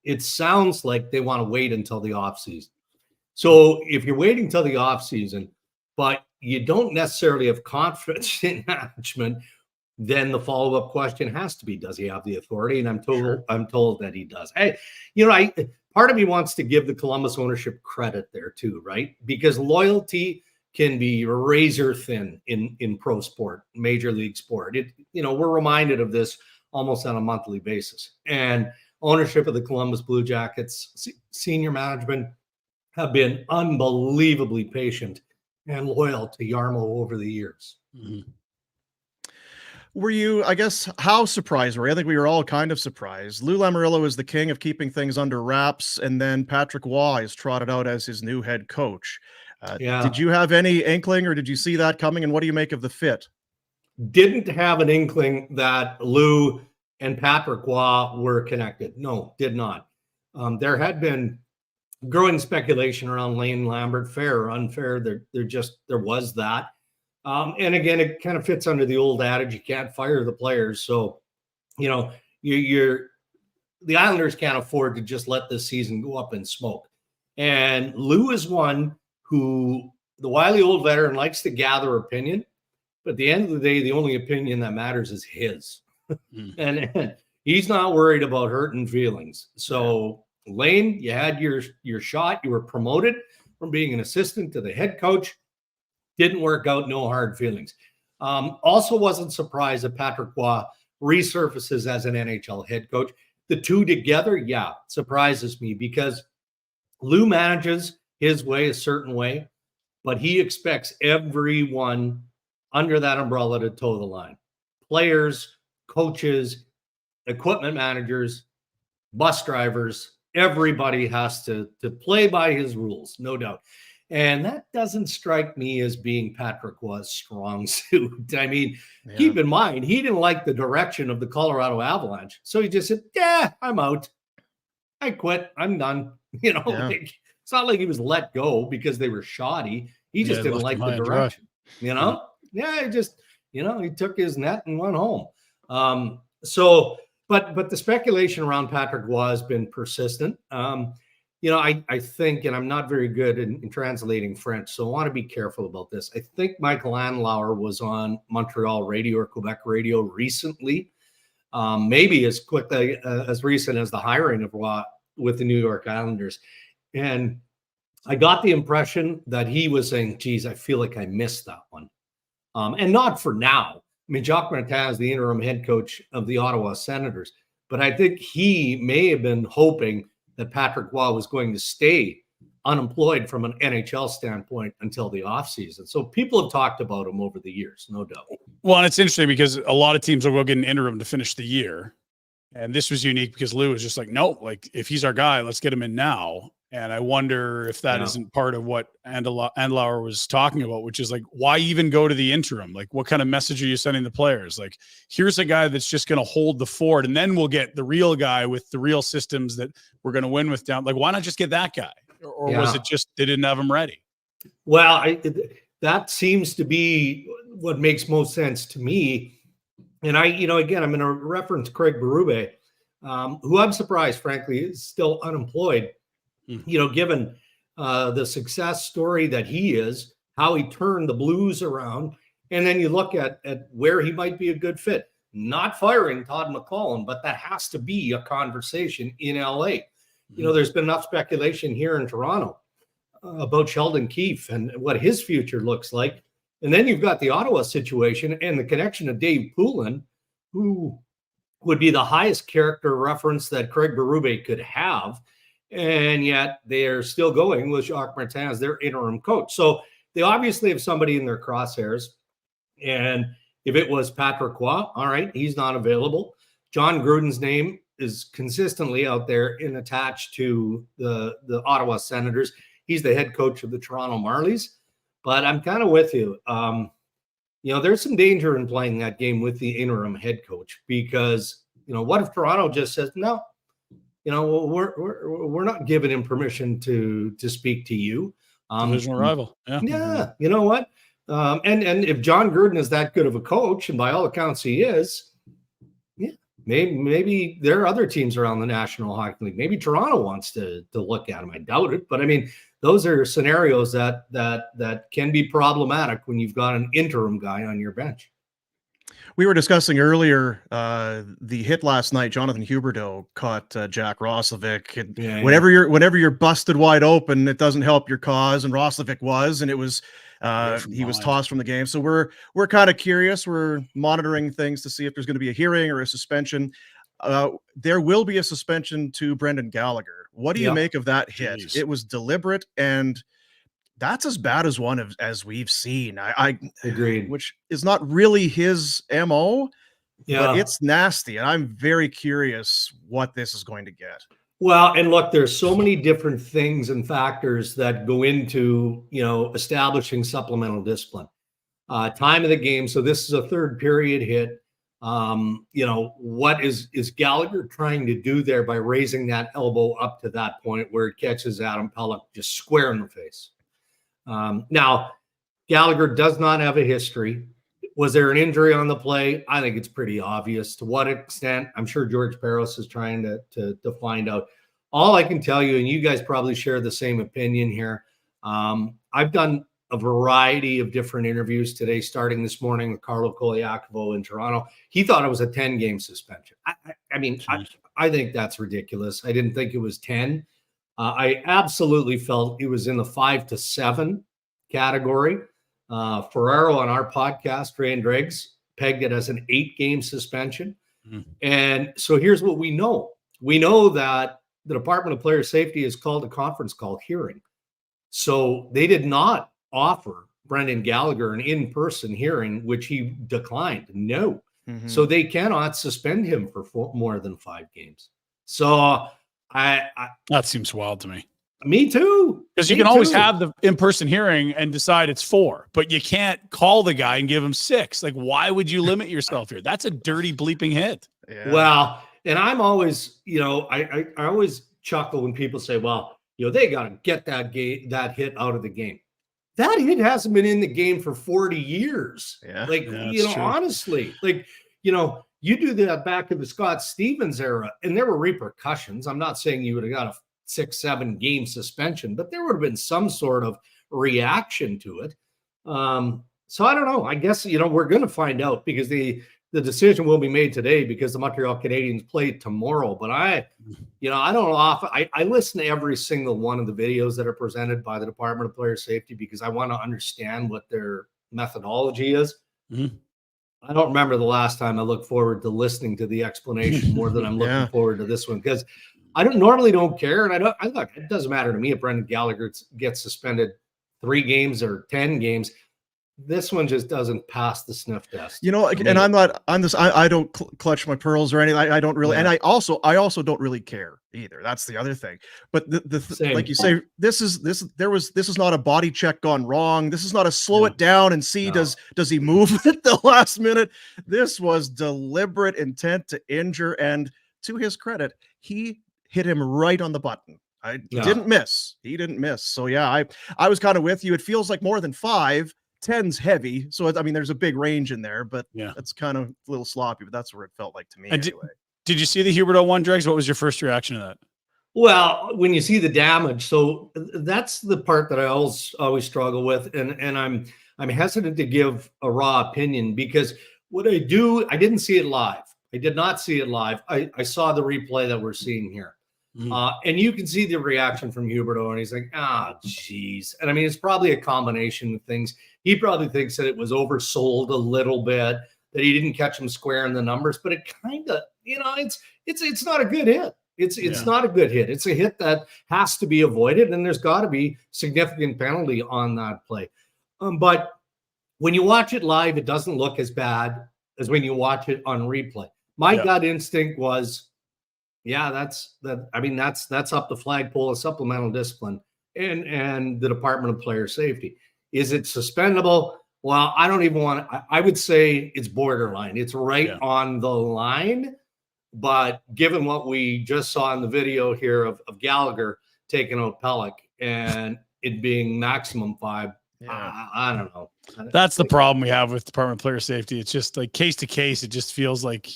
It sounds like they want to wait until the offseason. So if you're waiting till the offseason, but you don't necessarily have confidence in management, then the follow-up question has to be, does he have the authority? And I'm told that he does. Hey, part of me wants to give the Columbus ownership credit there too, right? Because loyalty can be razor thin in pro sport, major league sport. We're reminded of this almost on a monthly basis. And ownership of the Columbus Blue Jackets, senior management have been unbelievably patient and loyal to Yarmo over the years. Mhm. Were you, I guess, how surprised were you? I think we were all kind of surprised. Lou Lamoriello is the king of keeping things under wraps, and then Patrick Waugh is trotted out as his new head coach. Yeah. Did you have any inkling, or did you see that coming, and what do you make of the fit? Didn't have an inkling that Lou and Patrick Waugh were connected. No, did not. There had been growing speculation around Lane Lambert, fair or unfair. There was that. And again, it kind of fits under the old adage, you can't fire the players. So, you know, the Islanders can't afford to just let this season go up in smoke. And Lou is one who, the wily old veteran, likes to gather opinion. But at the end of the day, the only opinion that matters is his. And he's not worried about hurting feelings. So, Lane, you had your shot. You were promoted from being an assistant to the head coach. Didn't work out, no hard feelings. Also wasn't surprised that Patrick Waugh resurfaces as an NHL head coach. The two together, yeah, surprises me because Lou manages his way a certain way, but he expects everyone under that umbrella to toe the line. Players, coaches, equipment managers, bus drivers, everybody has to play by his rules, no doubt. And that doesn't strike me as being Patrick Waugh's strong suit. I mean, keep in mind, he didn't like the direction of the Colorado Avalanche. So he just said, yeah, I'm out. I quit. I'm done. You know, like, it's not like he was let go because they were shoddy. He just didn't like the direction, you know? Yeah, he just, you know, he took his net and went home. But the speculation around Patrick Waugh has been persistent. You know, I think, and I'm not very good in translating French, so I want to be careful about this. I think Michael Andlauer was on Montreal radio or Quebec radio recently, maybe as quickly as recent as the hiring of Waugh with the New York Islanders. And I got the impression that he was saying, geez, I feel like I missed that one. And not for now. I mean, Jacques Martin is the interim head coach of the Ottawa Senators, but I think he may have been hoping that Patrick Waugh was going to stay unemployed from an NHL standpoint until the offseason. So people have talked about him over the years, no doubt. Well, and it's interesting because a lot of teams will go get an interim to finish the year. And this was unique because Lou was just like, no, like if he's our guy, let's get him in now. And I wonder if that isn't part of what Andlauer was talking about, which is like, why even go to the interim? Like, what kind of message are you sending the players? Like, here's a guy that's just going to hold the fort, and then we'll get the real guy with the real systems that we're going to win with down. Like, why not just get that guy? Or was it just they didn't have him ready? Well, that seems to be what makes most sense to me. And again, I'm going to reference Craig Berube, who I'm surprised, frankly, is still unemployed. You know, given the success story that he is, how he turned the Blues around, and then you look at where he might be a good fit. Not firing Todd McLellan, but that has to be a conversation in LA. You know, there's been enough speculation here in Toronto about Sheldon Keefe and what his future looks like. And then you've got the Ottawa situation and the connection of Dave Poulin, who would be the highest character reference that Craig Berube could have. And yet they're still going with Jacques Martin as their interim coach. So they obviously have somebody in their crosshairs. And if it was Patrick Waugh, all right, he's not available. John Gruden's name is consistently out there and attached to the Ottawa Senators. He's the head coach of the Toronto Marlies. But I'm kind of with you. You know, there's some danger in playing that game with the interim head coach because, you know, what if Toronto just says, no, you know, we're not giving him permission to speak to you. Divisional rival. Yeah. You know what? And if John Gruden is that good of a coach, and by all accounts he is, yeah, maybe there are other teams around the National Hockey League. Maybe Toronto wants to look at him. I doubt it, but I mean, those are scenarios that can be problematic when you've got an interim guy on your bench. We were discussing earlier the hit last night. Jonathan Huberdeau caught Jack Roslovic. And whenever you're busted wide open, it doesn't help your cause. And Roslovic was, and it was he was tossed from the game. So we're kind of curious. We're monitoring things to see if there's going to be a hearing or a suspension. There will be a suspension to Brendan Gallagher. What do you make of that hit? It was deliberate, and that's as bad as one as we've seen. I Agreed. which is not really his MO, Yeah. but it's nasty. And I'm very curious what this is going to get. Well, and look, there's so many different things and factors that go into, establishing supplemental discipline. Time of the game. So this is a third period hit. What is Gallagher trying to do there by raising that elbow up to that point where it catches Adam Pelech just square in the face? Now, Gallagher does not have a history. Was there an injury on the play? I think it's pretty obvious. To what extent? I'm sure George Peros is trying to find out. All I can tell you, and you guys probably share the same opinion here, I've done a variety of different interviews today, starting this morning with Carlo Koliakovo in Toronto. He thought it was a 10-game suspension. I think that's ridiculous. I didn't think it was 10. I absolutely felt it was in the 5 to 7 category. Ferraro on our podcast, Ray and Dregs, pegged it as an 8-game suspension. And so here's what we know. We know that the Department of Player Safety has called a conference call hearing. So they did not offer Brendan Gallagher an in-person hearing, which he declined. No. So they cannot suspend him for more than 5 games. So that seems wild to me. Me too. Because you can always have the in-person hearing and decide it's 4, but you can't call the guy and give him 6. Like, why would you limit yourself here? That's a dirty bleeping hit. Yeah. Well, and I'm always, I always chuckle when people say, well, they got to get that hit out of the game. That hit hasn't been in the game for 40 years. Yeah. Like, true. Honestly, like, you do that back in the Scott Stevens era and there were repercussions. I'm not saying you would have got a 6-7 game suspension, but there would have been some sort of reaction to it. So I don't know. I guess, we're going to find out because the decision will be made today because the Montreal Canadiens play tomorrow. But I don't know. I listen to every single one of the videos that are presented by the Department of Player Safety because I want to understand what their methodology is. I don't remember the last time I looked forward to listening to the explanation more than I'm looking forward to this one because I normally don't care. And it doesn't matter to me if Brendan Gallagher gets suspended 3 games or 10 games. This one just doesn't pass the sniff test. And I don't clutch my pearls or anything. I don't really, and I also don't really care either. That's the other thing. But like you say, this is not a body check gone wrong. This is not a slow it down and see does he move at the last minute. This was deliberate intent to injure, and to his credit, he hit him right on the button. He didn't miss. So yeah, I was kind of with you. It feels like more than 5. 10's heavy, so there's a big range in there, but that's kind of a little sloppy. But that's where it felt like to me. Anyway, did you see the Huberdeau one, Dregs? What was your first reaction to that? Well, when you see the damage, so that's the part that I always struggle with, and I'm hesitant to give a raw opinion because what I didn't see it live. I did not see it live. I saw the replay that we're seeing here. And you can see the reaction from Huberdeau, and he's like, geez. And it's probably a combination of things. He probably thinks that it was oversold a little bit, that he didn't catch him square in the numbers, but it kind of, it's not a good hit. It's not a good hit. It's a hit that has to be avoided, and there's got to be significant penalty on that play. But when you watch it live, it doesn't look as bad as when you watch it on replay. My gut instinct was, that's up the flagpole of supplemental discipline and the Department of Player Safety. Is it suspendable? Well, I don't even want to. I would say it's borderline. It's right on the line. But given what we just saw in the video here of Gallagher taking out Pelech and it being maximum 5, I don't know. That's the problem we have with Department of Player Safety. It's just like case to case. It just feels like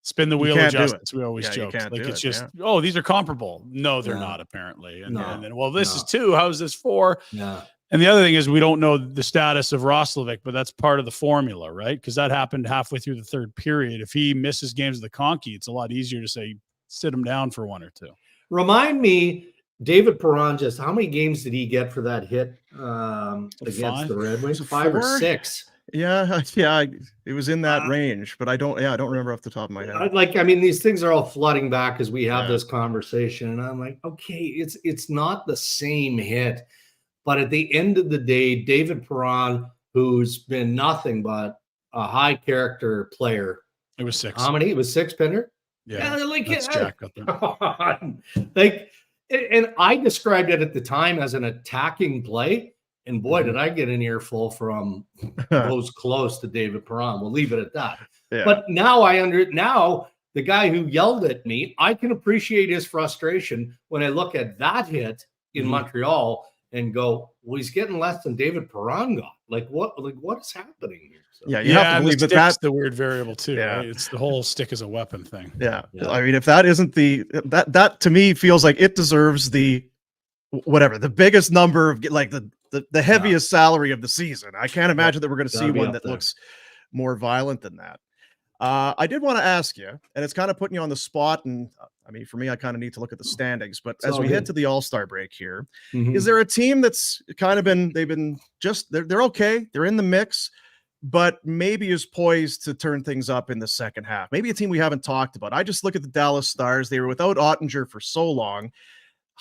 spin the wheel of justice. We always joke. Like it's just, these are comparable. No, they're not apparently. And then, this is 2. How is this 4? Yeah. And the other thing is we don't know the status of Roslovic, but that's part of the formula, right? Because that happened halfway through the third period. If he misses games of the Conky, it's a lot easier to say, sit him down for 1 or 2. Remind me, David Perron, just how many games did he get for that hit against the Red Wings? 5 or 6? Yeah, it was in that range, but I don't remember off the top of my head. These things are all flooding back as we have this conversation, and I'm like, okay, it's not the same hit. But at the end of the day, David Perron, who's been nothing but a high character player. It was 6. How many? It was 6, Pinder? Yeah, like, that's Jack up there. like, and I described it at the time as an attacking play. And boy, did I get an earful from those close to David Perron. We'll leave it at that. Yeah. But now now the guy who yelled at me, I can appreciate his frustration when I look at that hit in Montreal and go, well, he's getting less than David Perron got. Like what is happening here? So, yeah, you have to believe that's the weird variable too. Yeah. Right? It's the whole stick as a weapon thing. Yeah. Yeah. I mean, if that isn't that to me feels like it deserves the biggest number of like the heaviest salary of the season. I can't imagine that we're going to see one that looks more violent than that. I did want to ask you, and it's kind of putting you on the spot. And I mean, for me, I kind of need to look at the standings, but as we head to the All-Star break here, is there a team that's kind of they're okay. They're in the mix, but maybe is poised to turn things up in the second half. Maybe a team we haven't talked about. I just look at the Dallas Stars. They were without Ottinger for so long.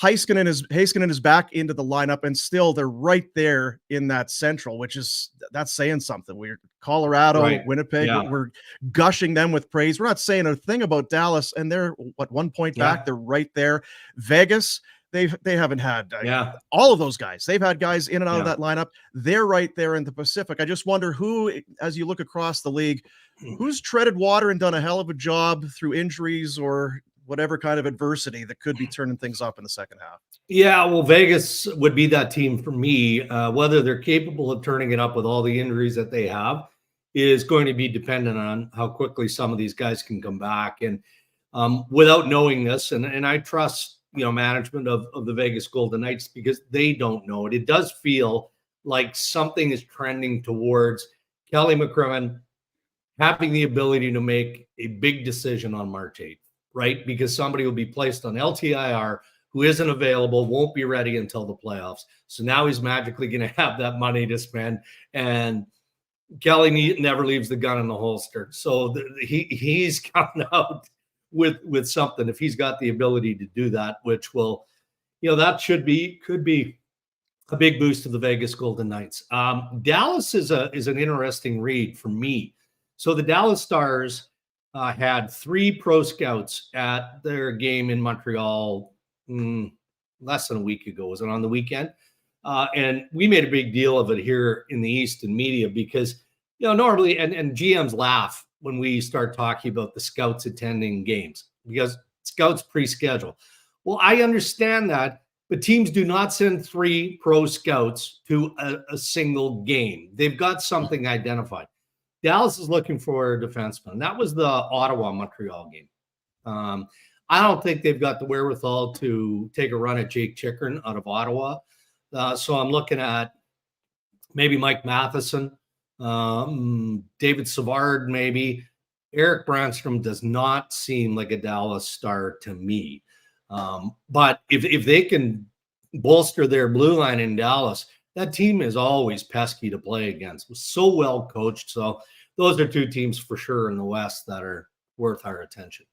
Heiskanen is back into the lineup, and still they're right there in that central, that's saying something. We're Colorado, Winnipeg, we're gushing them with praise. We're not saying a thing about Dallas, and they're 1 point back. They're right there. Vegas, they haven't had all of those guys. They've had guys in and out of that lineup. They're right there in the Pacific. I just wonder who, as you look across the league, who's treaded water and done a hell of a job through injuries or whatever kind of adversity that could be turning things up in the second half. Yeah, well, Vegas would be that team for me. Whether they're capable of turning it up with all the injuries that they have is going to be dependent on how quickly some of these guys can come back. And without knowing this, and I trust management of the Vegas Golden Knights because they don't know it. It does feel like something is trending towards Kelly McCrimmon having the ability to make a big decision on March 8th. Right? Because somebody will be placed on LTIR who isn't available, won't be ready until the playoffs. So now he's magically going to have that money to spend. And Kelly never leaves the gun in the holster. So he's coming out with something if he's got the ability to do that, which will, that could be a big boost to the Vegas Golden Knights. Dallas is an interesting read for me. So the Dallas Stars had 3 pro scouts at their game in Montreal less than a week ago. Was it on the weekend? And we made a big deal of it here in the East and media because, normally, and GMs laugh when we start talking about the scouts attending games because scouts pre-schedule. Well, I understand that, but teams do not send 3 pro scouts to a single game. They've got something identified. Dallas is looking for a defenseman. That was the Ottawa-Montreal game. I don't think they've got the wherewithal to take a run at Jake Chychrun out of Ottawa. So I'm looking at maybe Mike Matheson, David Savard maybe. Eric Markstrom does not seem like a Dallas Star to me. But if they can bolster their blue line in Dallas, that team is always pesky to play against. Was so well coached. So those are 2 teams for sure in the West that are worth our attention.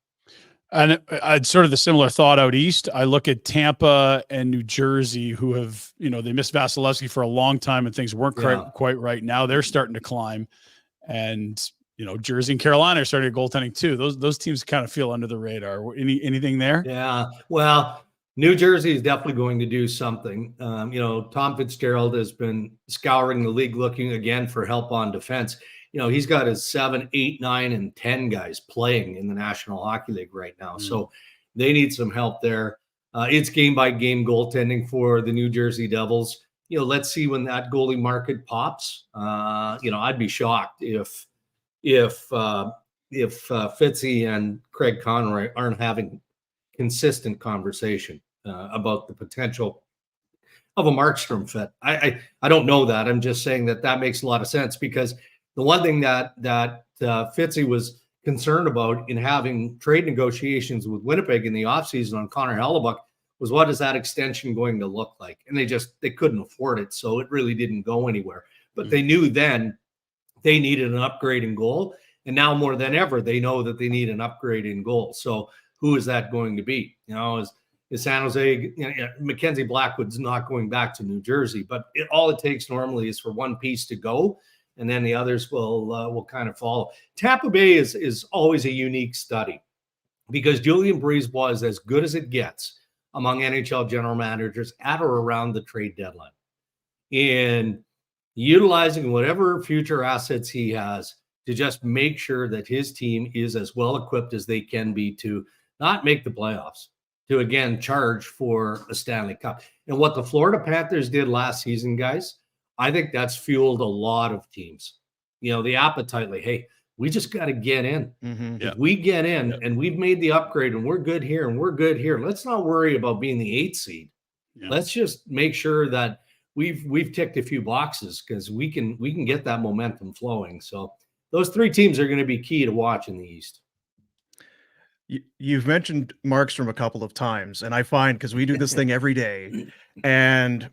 And I'd sort of the similar thought out East. I look at Tampa and New Jersey, who have, they missed Vasilevsky for a long time and things weren't quite right. Now they're starting to climb, and, Jersey and Carolina are starting to goaltending too. Those teams kind of feel under the radar. Anything there? Yeah. Well, New Jersey is definitely going to do something. Tom Fitzgerald has been scouring the league looking again for help on defense. He's got his 7, 8, 9, and 10 guys playing in the National Hockey League right now. So they need some help there. It's game-by-game goaltending for the New Jersey Devils. Let's see when that goalie market pops. I'd be shocked if Fitzy and Craig Conroy aren't having consistent conversation about the potential of a Markstrom fit. I don't know that. I'm just saying that makes a lot of sense because the one thing that Fitzy was concerned about in having trade negotiations with Winnipeg in the offseason on Connor Hellebuck was what is that extension going to look like? And they couldn't afford it. So it really didn't go anywhere. But they knew then they needed an upgrade in goal. And now more than ever, they know that they need an upgrade in goal. So who is that going to be? is San Jose. Mackenzie Blackwood's not going back to New Jersey, but all it takes normally is for one piece to go, and then the others will kind of follow. Tampa Bay is always a unique study because Julien Brisebois is as good as it gets among NHL general managers at or around the trade deadline in utilizing whatever future assets he has to just make sure that his team is as well equipped as they can be to not make the playoffs, to again charge for a Stanley Cup. And what the Florida Panthers did last season, guys, I think that's fueled a lot of teams. The appetite, like, hey, we just got to get in. Mm-hmm. If we get in and we've made the upgrade and we're good here and we're good here, let's not worry about being the 8th seed. Yeah. Let's just make sure that we've ticked a few boxes because we can get that momentum flowing. So those 3 teams are going to be key to watch in the East. You've mentioned Markstrom a couple of times, and I find, because we do this thing every day, and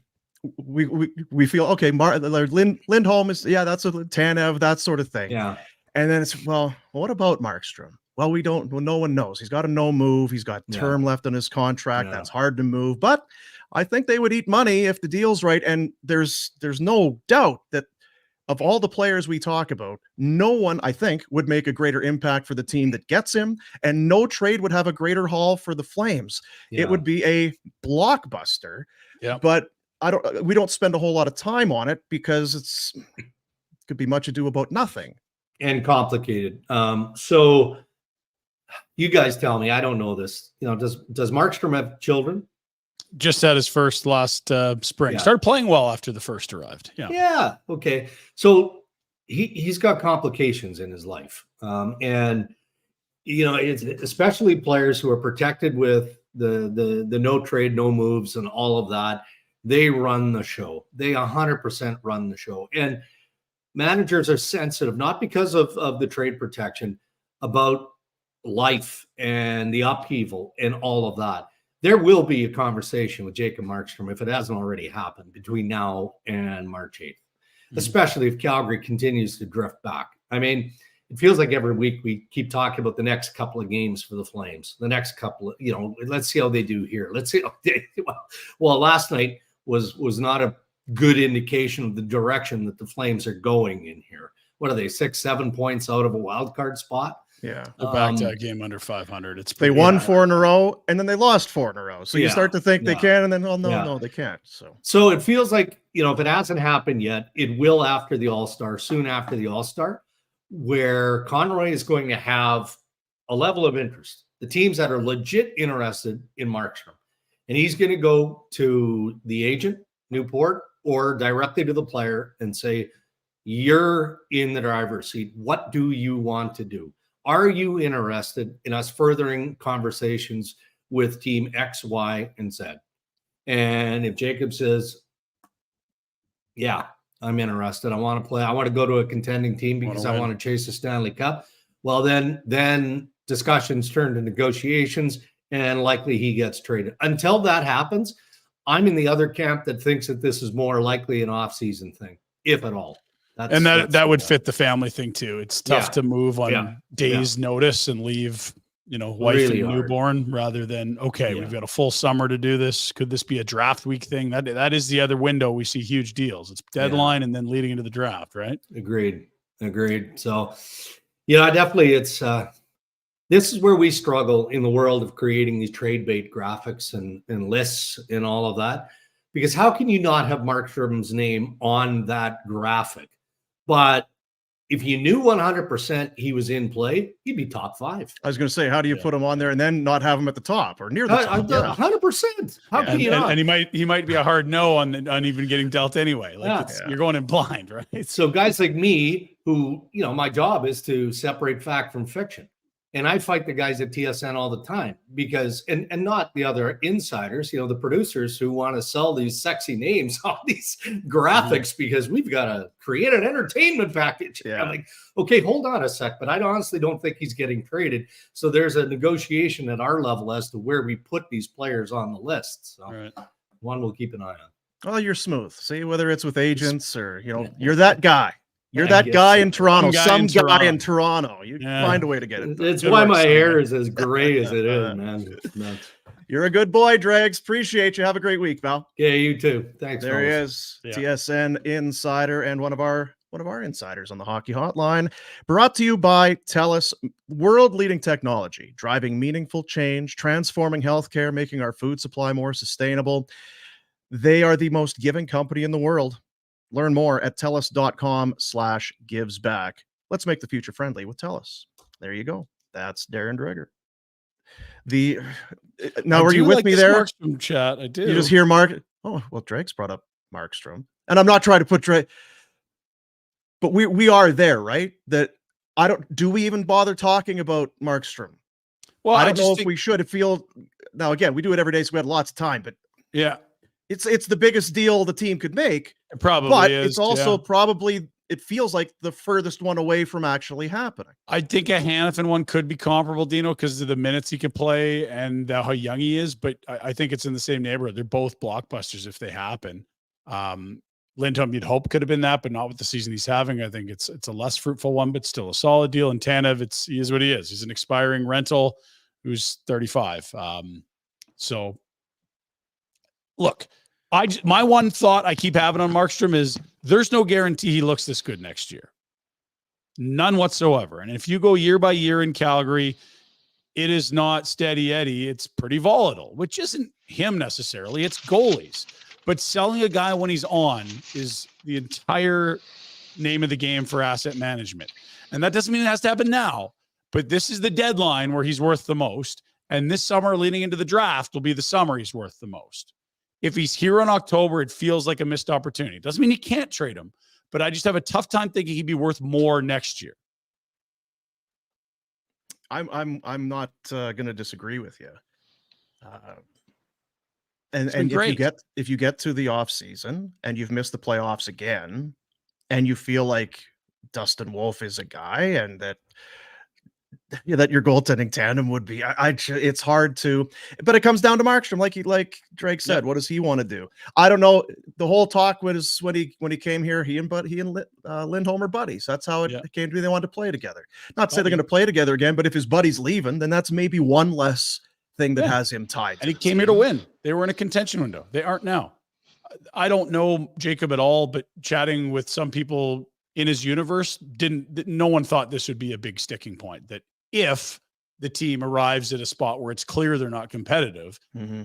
we feel okay. Lindholm is that's a Tanev, that sort of thing. Yeah, and then it's what about Markstrom? Well, we don't. Well, no one knows. He's got a no move. He's got term left on his contract. That's hard to move, but I think they would eat money if the deal's right. And there's no doubt that of all the players we talk about, no one, I think, would make a greater impact for the team that gets him, and no trade would have a greater haul for the Flames. It would be a blockbuster. Yeah. But we don't spend a whole lot of time on it because it could be much ado about nothing. And complicated. So you guys tell me, I don't know this. Does Markstrom have children? Just had his first last spring. Yeah. Started playing well after the first arrived. Yeah. Yeah. Okay. So he's got complications in his life. And it's especially players who are protected with the no trade, no moves and all of that. They run the show. They 100% run the show. And managers are sensitive, not because of the trade protection, about life and the upheaval and all of that. There will be a conversation with Jacob Markstrom, if it hasn't already happened, between now and March 8th, especially if Calgary continues to drift back. I mean, it feels like every week we keep talking about the next couple of games for the Flames, the next couple of, let's see how they do here. Let's see. Well, last night was not a good indication of the direction that the Flames are going in here. What are they, 6-7 points out of a wild card spot? Yeah. They're back to a game under 500. They won 4 in a row and then they lost 4 in a row. So you start to think they can, and then, no, they can't. So it feels like, if it hasn't happened yet, it will after the All-Star, soon after the All-Star, where Conroy is going to have a level of interest. The teams that are legit interested in Markstrom. And he's going to go to the agent, Newport, or directly to the player and say, you're in the driver's seat. What do you want to do? Are you interested in us furthering conversations with team X, Y, and Z? And if Jacob says, yeah, I'm interested. I want to play. I want to go to a contending team because I want to chase the Stanley Cup. Well, then discussions turn to negotiations and likely he gets traded. Until that happens, I'm in the other camp that thinks that this is more likely an off-season thing, if at all. That would fit the family thing too. It's tough to move on days notice and leave, wife really and hard. Newborn rather than, we've got a full summer to do this. Could this be a draft week thing? That is the other window. We see huge deals. It's deadline and then leading into the draft, right? Agreed. So, definitely this is where we struggle in the world of creating these trade bait graphics and lists and all of that, because how can you not have Markstrom's name on that graphic? But if you knew 100% he was in play, he'd be top 5. I was going to say, how do you put him on there and then not have him at the top or near the top? 100%. How can you not? And he might be a hard no on even getting dealt anyway. You're going in blind, right? So guys like me, who my job is to separate fact from fiction, and I fight the guys at TSN all the time because, and not the other insiders, the producers who want to sell these sexy names on these graphics because we've got to create an entertainment package. Yeah. I'm like, okay, hold on a sec, but I honestly don't think he's getting traded. So there's a negotiation at our level as to where we put these players on the list. So one we'll keep an eye on. Oh, you're smooth. See, whether it's with agents or, you're that guy. You're that guy in Toronto, some guy in Toronto. You find a way to get it. It's why my hair is as gray as it is, man. You're a good boy, Dregs. Appreciate you. Have a great week, pal. Yeah, you too. Thanks. There he fellas. is, Yeah. TSN insider and one of our insiders on the Hockey Hotline. Brought to you by TELUS, world-leading technology, driving meaningful change, transforming healthcare, making our food supply more sustainable. They are the most giving company in the world. Learn more at TELUS.com/givesback. Let's make the future friendly with TELUS. There you go. That's Darren Dreger. Now, I were do you with like me this there? Markstrom chat. I do. You just hear Mark. Oh, well, Drake's brought up Markstrom. And I'm not trying to put Drake, but we are there, right? That do we even bother talking about Markstrom? Well, I don't know just if think, we should feel now again, we do it every day, so we had lots of time, but yeah, it's the biggest deal the team could make. it probably But is. it's also yeah. probably, it feels like the furthest one away from actually happening. I think a Hanifin one could be comparable, Dino, because of the minutes he can play and how young he is. But I think it's in the same neighborhood. They're both blockbusters if they happen. Lindholm, you'd hope could have been that, but not with the season he's having. I think it's a less fruitful one, but still a solid deal. And Tanev, he is what he is. He's an expiring rental who's 35. So look, my one thought I keep having on Markstrom is there's no guarantee he looks this good next year. None whatsoever. And if you go year by year in Calgary, it is not steady Eddie. It's pretty volatile, which isn't him necessarily. It's goalies. But selling a guy when he's on is the entire name of the game for asset management. And that doesn't mean it has to happen now, but this is the deadline where he's worth the most. And this summer leading into the draft will be the summer he's worth the most. If he's here in October, it feels like a missed opportunity. Doesn't mean you can't trade him, but I just have a tough time thinking he'd be worth more next year. I'm not going to disagree with you. And if you get to the off season and you've missed the playoffs again, and you feel like Dustin Wolf is a guy, and that your goaltending tandem would be, it's hard to, but it comes down to Markstrom, like Drake said. What does he want to do? I don't know. The whole talk was when he came here, he and Lindholm are buddies. That's how it came to be. They wanted to play together. Not to say they're going to play together again, but if his buddy's leaving, then that's maybe one less thing that has him tied. And he came here to win. They were in a contention window. They aren't now. I don't know Jacob at all, but chatting with some people in his universe, no one thought this would be a big sticking point. That if the team arrives at a spot where it's clear they're not competitive,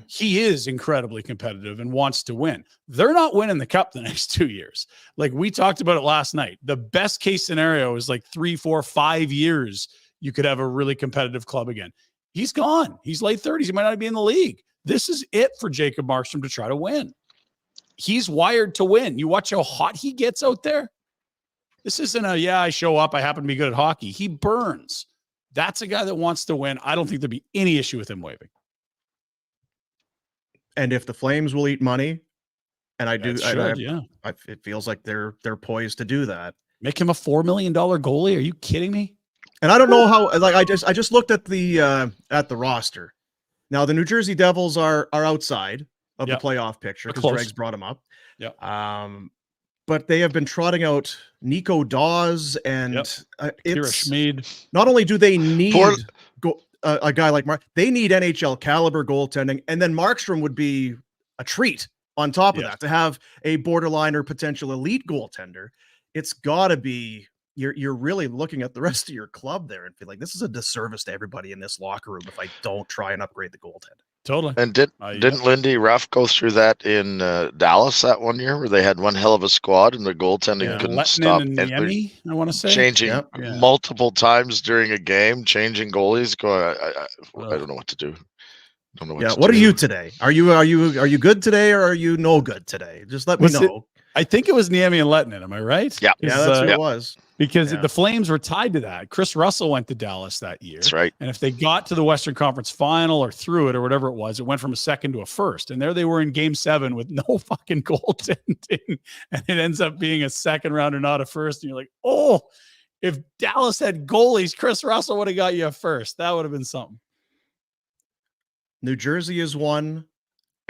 he is incredibly competitive and wants to win. They're not winning the cup the next 2 years. Like we talked about it last night. The best case scenario is like 3, 4, 5 years. You could have a really competitive club again. He's gone. He's late 30s. He might not be in the league. This is it for Jacob Markstrom to try to win. He's wired to win. You watch how hot he gets out there. This isn't I show up, I happen to be good at hockey. He burns. That's a guy that wants to win. I don't think there'd be any issue with him waving. And if the Flames will eat money, and it feels like they're poised to do that. Make him a $4 million goalie. Are you kidding me? And I don't know how. Like I just looked at the roster. Now the New Jersey Devils are outside of the playoff picture because Greg's brought them up. Yeah. But they have been trotting out Nico Dawes and Kira Schmid. Not only do they need a guy like Mark, they need NHL caliber goaltending, and then Markstrom would be a treat on top of that to have a borderline or potential elite goaltender. It's got to be. You're really looking at the rest of your club there and feel like this is a disservice to everybody in this locker room if I don't try and upgrade the goaltend. Totally. And didn't Lindy Ruff go through that in Dallas that one year where they had one hell of a squad and the goaltending couldn't stop I want to say changing multiple times during a game, changing goalies. I don't know what to do. Don't know what to do. What are you today? Are you good today or are you no good today? Just let me know. I think it was Niemi and Lettinen. Am I right? Yeah, that's who it was. Because the Flames were tied to that. Chris Russell went to Dallas that year. That's right. And if they got to the Western Conference Final or through it or whatever it went from a second to a first. And there they were in Game 7 with no fucking goaltending. And it ends up being a second round or not a first. And you're like, oh, if Dallas had goalies, Chris Russell would have got you a first. That would have been something. New Jersey is one.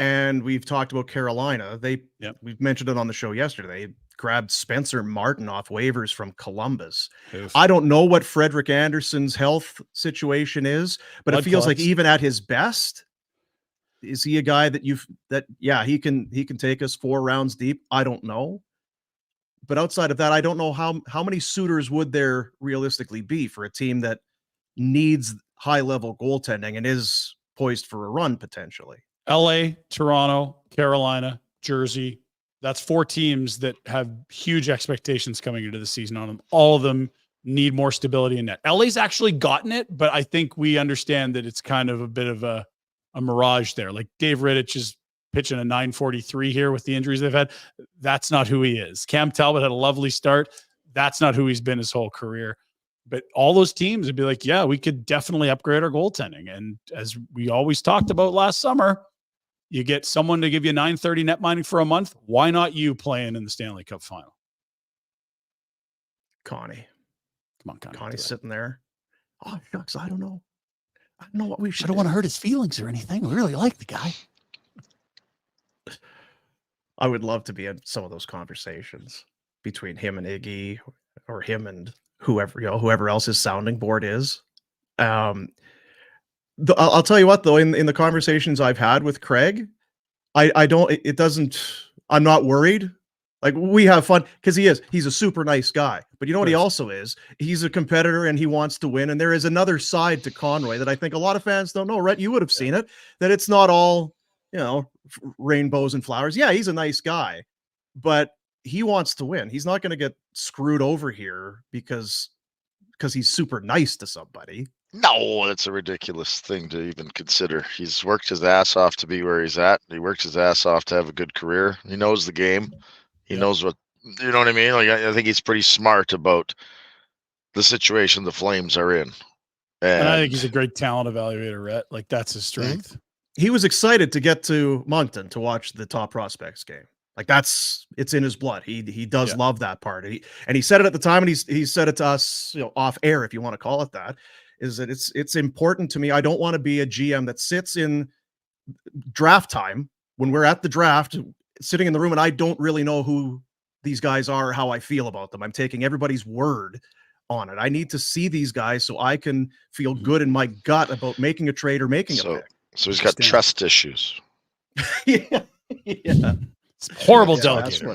And we've talked about Carolina. We've mentioned it on the show yesterday. They grabbed Spencer Martin off waivers from Columbus. Oof. I don't know what Frederick Anderson's health situation is, but it feels like even at his best, is he a guy that he can take us 4 rounds deep? I don't know. But outside of that, I don't know how many suitors would there realistically be for a team that needs high level goaltending and is poised for a run potentially. LA, Toronto, Carolina, Jersey. That's 4 teams that have huge expectations coming into the season on them. All of them need more stability in net. LA's actually gotten it, but I think we understand that it's kind of a bit of a mirage there. Like Dave Rittich is pitching a 943 here with the injuries they've had. That's not who he is. Cam Talbot had a lovely start. That's not who he's been his whole career. But all those teams would be like, yeah, we could definitely upgrade our goaltending. And as we always talked about last summer, you get someone to give you 930 net mining for a month. Why not you playing in the Stanley Cup final? Connie. Come on, Connie. Connie's sitting there. Oh, shucks. I don't know. I don't know what we should. I don't want to hurt his feelings or anything. We really like the guy. I would love to be in some of those conversations between him and Iggy, or him and whoever else his sounding board is. I'll tell you what, though, in the conversations I've had with Craig, I'm not worried. Like, we have fun because he's a super nice guy, but you know what he also is? He's a competitor and he wants to win. And there is another side to Conroy that I think a lot of fans don't know. Rhett, you would have seen it, that it's not all, rainbows and flowers. Yeah, he's a nice guy, but he wants to win. He's not going to get screwed over here because he's super nice to somebody. No, that's a ridiculous thing to even consider. He's worked his ass off to be where he's at. He worked his ass off to have a good career. He knows the game. He knows what, you know what I mean? Like, I think he's pretty smart about the situation the Flames are in. And I think he's a great talent evaluator, Rhett. Like, that's his strength. He was excited to get to Moncton to watch the top prospects game. Like, it's in his blood. He does love that part. And he said it at the time, and he said it to us, off air, if you want to call it that, is that it's important to me. I don't want to be a GM that sits in draft time when we're at the draft, sitting in the room, and I don't really know who these guys are or how I feel about them. I'm taking everybody's word on it. I need to see these guys so I can feel good in my gut about making a trade or making a pick. So he's got trust issues. Yeah. It's horrible delegating.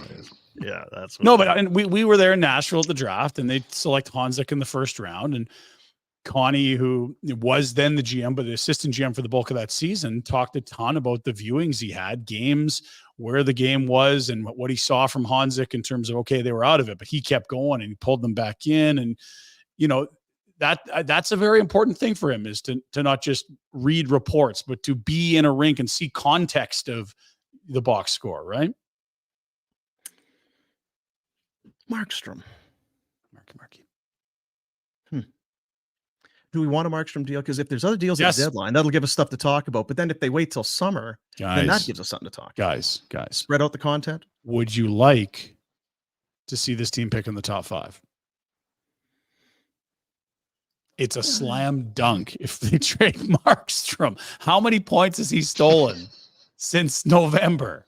That's what no, but we were there in Nashville at the draft, and they select Honzek in the first round, and Connie, who was then the GM, but the assistant GM for the bulk of that season, talked a ton about the viewings he had, games, where the game was, and what he saw from Honzek in terms of, okay, they were out of it, but he kept going and he pulled them back in. And, that's a very important thing for him, is to not just read reports, but to be in a rink and see context of the box score, right? Markstrom. Marky. Do we want a Markstrom deal? Because if there's other deals at the deadline, that'll give us stuff to talk about. But then if they wait till summer, then that gives us something to talk about. Guys. Spread out the content. Would you like to see this team pick in the top 5? It's a slam dunk if they trade Markstrom. How many points has he stolen since November?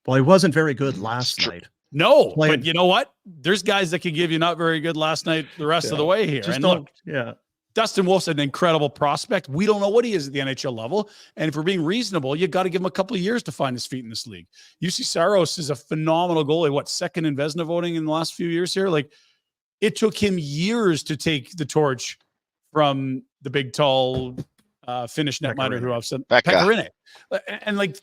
Well, he wasn't very good last night. No, but you know what? There's guys that can give you not very good last night the rest of the way here. Just and look, yeah. Dustin Wolf's an incredible prospect. We don't know what he is at the NHL level. And if we're being reasonable, you got to give him a couple of years to find his feet in this league. UC Saros is a phenomenal goalie. Second in Vezina voting in the last few years here? Like, it took him years to take the torch from the big, tall Finnish netminder who I've said, Pekkarinen. And like,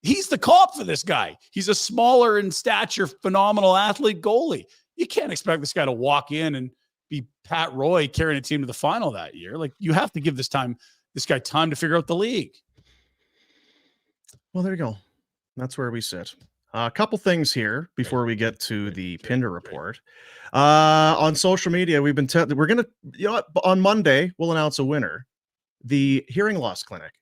he's the comp for this guy. He's a smaller in stature, phenomenal athlete goalie. You can't expect this guy to walk in and be Pat Roy carrying a team to the final that year. Like, you have to give this guy time to figure out the league. Well, there you go. That's where we sit. A couple things here before we get to the Pinder Report. On social media, we've been we're going to, on Monday, we'll announce a winner. The Hearing Loss Clinic.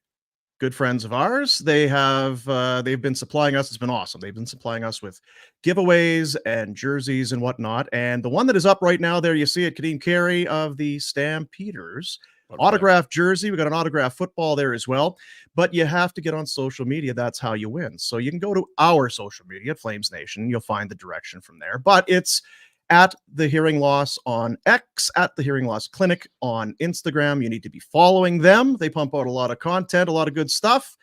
Good friends of ours. They've been supplying us. It's been awesome. They've been supplying us with giveaways and jerseys and whatnot. And the one that is up right now there, you see it, Kadeem Carey of the Stampeders. Autographed jersey. We got an autographed football there as well. But you have to get on social media. That's how you win. So you can go to our social media, Flames Nation. You'll find the direction from there. But it's at The Hearing Loss on X, at The Hearing Loss Clinic on Instagram. You need to be following them. They pump out a lot of content, a lot of good stuff.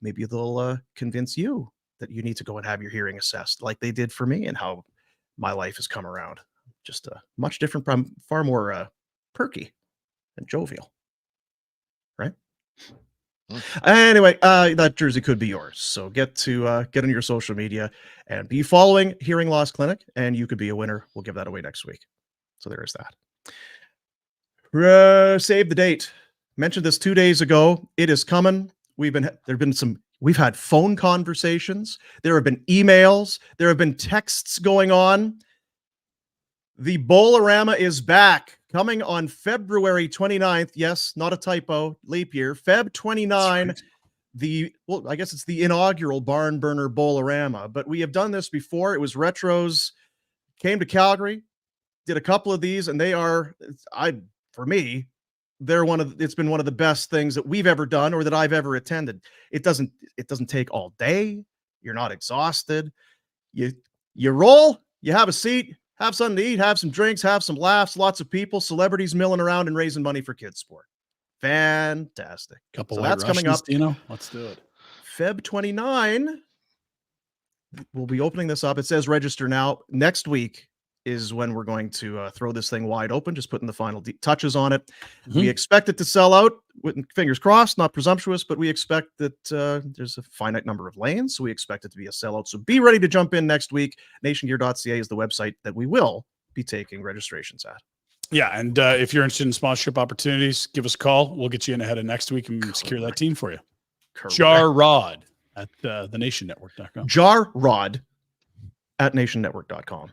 Maybe they'll convince you that you need to go and have your hearing assessed like they did for me, and how my life has come around. Just much different, far more perky and jovial, right? Anyway, that jersey could be yours. So get on your social media and be following Hearing Loss Clinic, and you could be a winner. We'll give that away next week. So there is that. Save the date. Mentioned this 2 days ago. It is coming. We've had phone conversations. There have been emails. There have been texts going on. The Bowl-orama is back, coming on February 29th. Yes, not a typo, leap year. Feb 29, I guess it's the inaugural Barn Burner Bowl-orama, but we have done this before. It was Retros, came to Calgary, did a couple of these, and they are, for me, it's been one of the best things that we've ever done or that I've ever attended. It doesn't take all day. You're not exhausted. You roll, you have a seat, have something to eat, have some drinks, have some laughs, lots of people, celebrities milling around and raising money for kids sport. Fantastic. Couple so White that's Russians, coming up. Dino. Let's do it. Feb 29. We'll be opening this up. It says register now. Next week is when we're going to throw this thing wide open, just putting the final touches on it. We expect it to sell out, with fingers crossed, not presumptuous, but we expect that there's a finite number of lanes, so we expect it to be a sellout. So be ready to jump in next week. nationgear.ca is the website that we will be taking registrations at. Yeah, and if you're interested in sponsorship opportunities, give us a call. We'll get you in ahead of next week and secure that team for you. Correct. Jar Rod at thenationnetwork.com. Jar Rod at nationnetwork.com.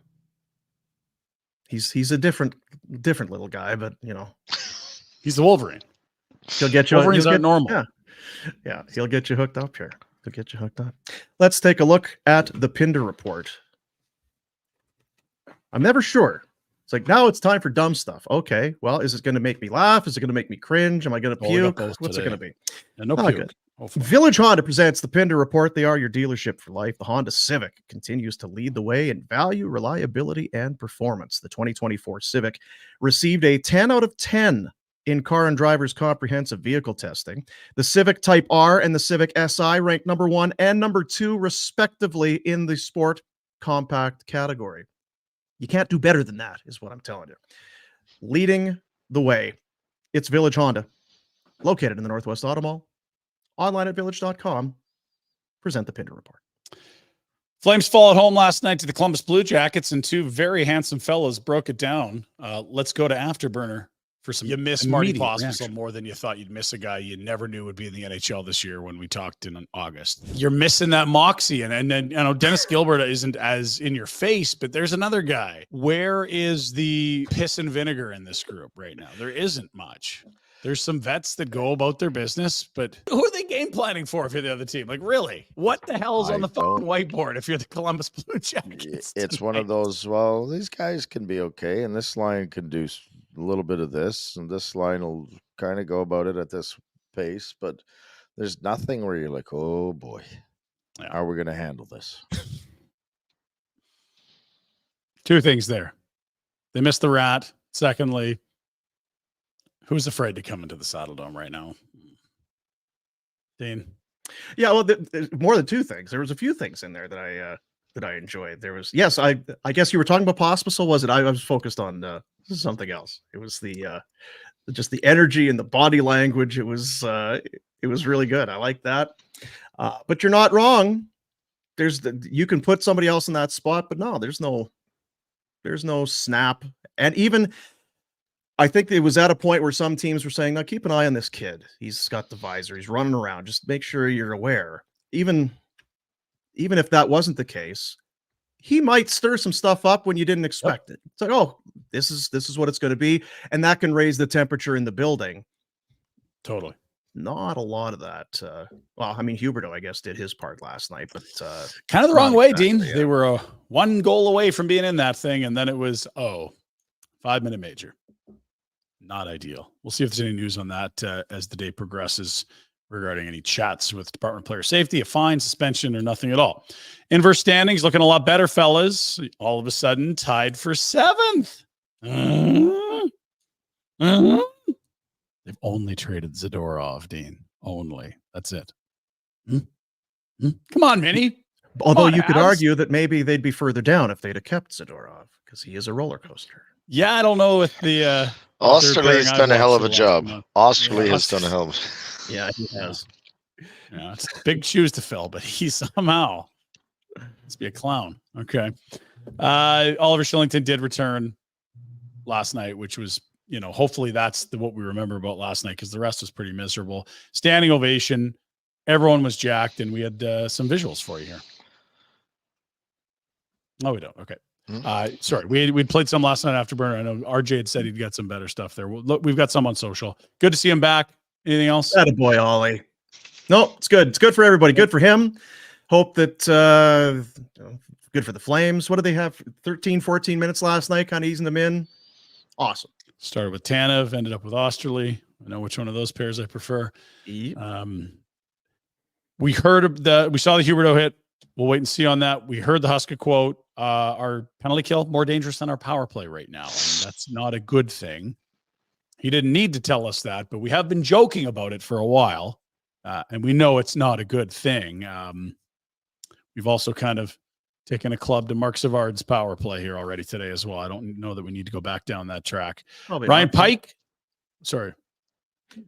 He's a different little guy, but he's the Wolverine. He'll get you. Wolverines aren't normal. Yeah. He'll get you hooked up here. Let's take a look at the Pinder Report. I'm never sure. It's like, now it's time for dumb stuff. Okay, well, is it going to make me laugh? Is it going to make me cringe? Am I going to puke? What's it going to be? No puke. Good. Village Honda presents the Pinder Report. They are your dealership for life. The Honda Civic continues to lead the way in value, reliability, and performance. The 2024 Civic received a 10 out of 10 in Car and Driver's comprehensive vehicle testing. The Civic Type R and the Civic Si ranked number 1 and number 2, respectively, in the sport compact category. You can't do better than that, is what I'm telling you. Leading the way, it's Village Honda, located in the Northwest Auto Mall. Online at village.com. Present the Pinder Report. Flames fall at home last night to the Columbus Blue Jackets, and two very handsome fellas broke it down. Let's go to Afterburner for some. You miss Marty Pospisil more than you thought you'd miss a guy you never knew would be in the NHL this year when we talked in August. You're missing that moxie, and then Dennis Gilbert isn't as in your face, but there's another guy. Where is the piss and vinegar in this group right now? There isn't much. There's some vets that go about their business, but who are they game planning for if you're the other team? Like, really? What the hell's on the fucking whiteboard if you're the Columbus Blue Jackets? It's one of those, well, these guys can be okay, and this line can do a little bit of this, and this line will kind of go about it at this pace, but there's nothing where you're like, oh boy, how are we going to handle this? Two things there. They missed the rat. Secondly, who's afraid to come into the Saddle Dome right now? Dean? Yeah, well, more than two things. There was a few things in there that I enjoyed. There was, yes, I guess you were talking about Pospisil, was it? I was focused on something else. It was the just the energy and the body language. It was really good. I like that. But you're not wrong. You can put somebody else in that spot, but no, there's no snap. And even I think it was at a point where some teams were saying, "Now keep an eye on this kid. He's got the visor. He's running around. Just make sure you're aware." Even if that wasn't the case, he might stir some stuff up when you didn't expect it. It's like, oh, this is what it's going to be, and that can raise the temperature in the building. Totally. Not a lot of that. Well, I mean, Huberdeau, I guess, did his part last night, but kind of the wrong way, Dean. Yeah. They were one goal away from being in that thing, and then it was 5-minute major. Not ideal. We'll see if there's any news on that as the day progresses. regarding any chats with Department of Player Safety, a fine, suspension, or nothing at all. Inverse standings looking a lot better, fellas. All of a sudden, tied for 7th. They've only traded Zadorov, Dean. Only. That's it. Come on, Minnie. Although you could argue that maybe they'd be further down if they'd have kept Zadorov, because he is a roller coaster. Yeah, I don't know if the Australy's done a hell of a job. Australia has done a hell of a Yeah, he has. Yeah, it's big shoes to fill, but he somehow must be a clown. Okay. Oliver Shillington did return last night, which was, hopefully that's what we remember about last night, because the rest was pretty miserable. Standing ovation. Everyone was jacked, and we had some visuals for you here. No, we don't. Okay. Sorry. We'd played some last night Afterburner. I know RJ had said he'd got some better stuff there. Look, we've got some on social. Good to see him back. Anything else? Attaboy, Ollie. No, it's good. It's good for everybody. Good for him. Hope that good for the Flames. What did they have? 13, 14 minutes last night, kind of easing them in. Awesome. Started with Tanev, ended up with Osterley. I know which one of those pairs I prefer. Yep. We saw the Huberdeau hit. We'll wait and see on that. We heard the Huska quote. Our penalty kill more dangerous than our power play right now, and that's not a good thing. He didn't need to tell us that, but we have been joking about it for a while, and we know it's not a good thing. We've also kind of taken a club to Mark Savard's power play here already today as well. I don't know that we need to go back down that track. Probably Ryan not. Pike. Sorry.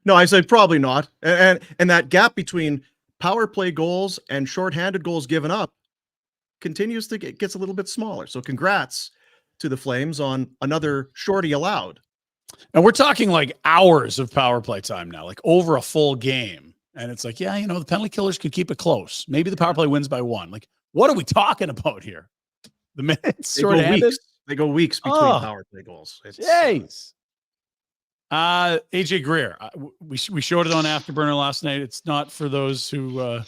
No, I said probably not. And that gap between power play goals and shorthanded goals given up continues to gets a little bit smaller. So congrats to the Flames on another shorty allowed. And we're talking like hours of power play time now, like over a full game. And it's like, the penalty killers could keep it close. Maybe the power play wins by 1. Like, what are we talking about here? The minutes shorthanded? They go weeks between power play goals. Jeez. AJ Greer. We showed it on Afterburner last night. It's not for those who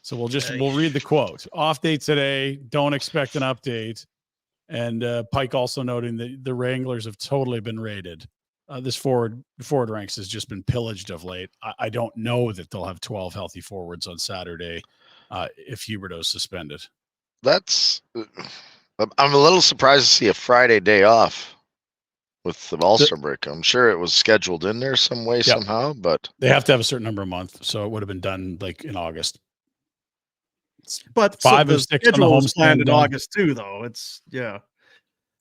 so we'll read the quote. Off day today, don't expect an update. And Pike also noting that the Wranglers have totally been raided. This forward ranks has just been pillaged of late. I don't know that they'll have 12 healthy forwards on Saturday if Huberdeau's suspended. I'm a little surprised to see a Friday day off with the All-Star break. I'm sure it was scheduled in there some way, somehow, but they have to have a certain number of months, so it would have been done like in August. But 5 of 6 on the was planned homestand in August too, though.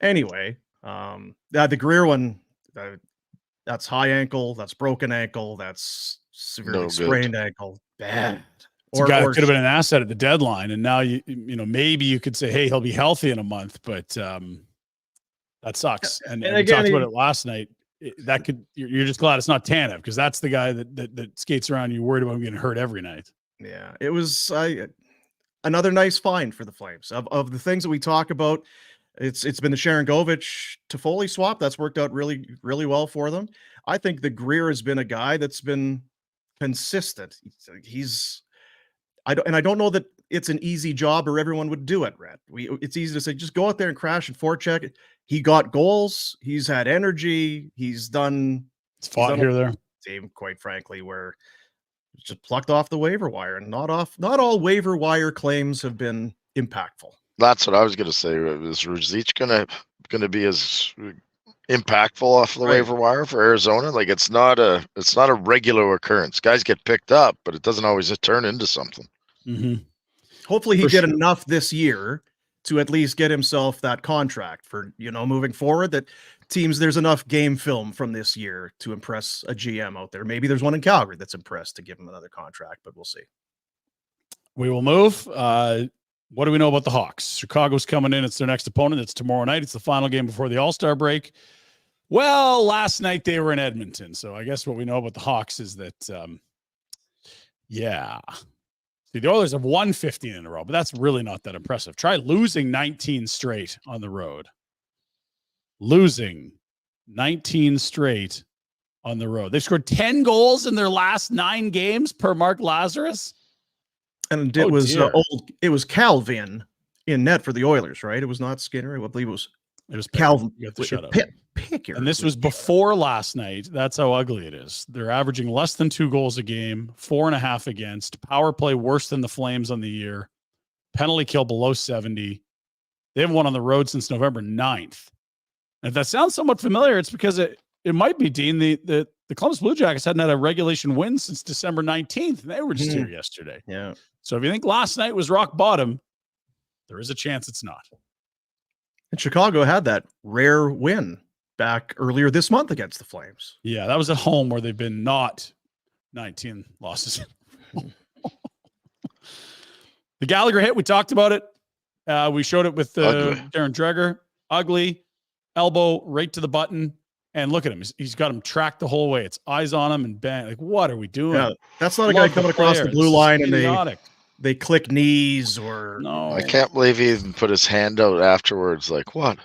Anyway, the Greer one, that's high ankle, that's broken ankle, that's severely sprained ankle. Bad. Or guy could have been an asset at the deadline, and now maybe you could say, hey, he'll be healthy in a month, but that sucks. And we talked about it last night. You're just glad it's not Tanev, because that's the guy that skates around. You're worried about him getting hurt every night. Yeah, it was another nice find for the Flames. Of the things that we talk about, it's been the Sharangovich Toffoli swap that's worked out really, really well for them. I think the Greer has been a guy that's been consistent. I don't know that it's an easy job or everyone would do it, Rhett. It's easy to say, just go out there and crash and forecheck. He got goals. He's had energy. He's fought here there. Team, quite frankly, where it's just plucked off the waiver wire, and not all waiver wire claims have been impactful. That's what I was going to say. Is Ruzic going to be as impactful off the waiver wire for Arizona? Like, it's not a regular occurrence. Guys get picked up, but it doesn't always turn into something. Mm-hmm. Hopefully he did enough this year to at least get himself that contract for, moving forward, that there's enough game film from this year to impress a GM out there. Maybe there's one in Calgary that's impressed to give him another contract, but we'll see. We will move. What do we know about the Hawks? Chicago's coming in. It's their next opponent. It's tomorrow night. It's the final game before the All-Star break. Well, last night they were in Edmonton. So I guess what we know about the Hawks is that, See, the Oilers have won 15 in a row, but that's really not that impressive. Try losing 19 straight on the road. Losing 19 straight on the road. They've scored 10 goals in their last 9 games per Mark Lazarus. And it was Calvin in net for the Oilers, right? It was not Skinner. I believe it was Calvin. Calvin. You have to shut up. Pick your. And this was before last night. That's how ugly it is. They're averaging less than 2 goals a game, 4.5 against. Power play worse than the Flames on the year. Penalty kill below 70. They haven't won on the road since November 9th. And if that sounds somewhat familiar, it's because it might be, Dean. The Columbus Blue Jackets hadn't had a regulation win since December 19th. And they were just here yesterday. Yeah. So if you think last night was rock bottom, there is a chance it's not. And Chicago had that rare win back earlier this month against the Flames. Yeah, that was at home where they've been not 19 losses. The Gallagher hit, we talked about it. We showed it with Darren Dreger. Ugly, elbow right to the button. And look at him. He's got him tracked the whole way. It's eyes on him and bang. Like, what are we doing? Yeah, that's not a guy coming across the blue line and idiotic. they click knees or... No. I can't believe he even put his hand out afterwards. Like, what?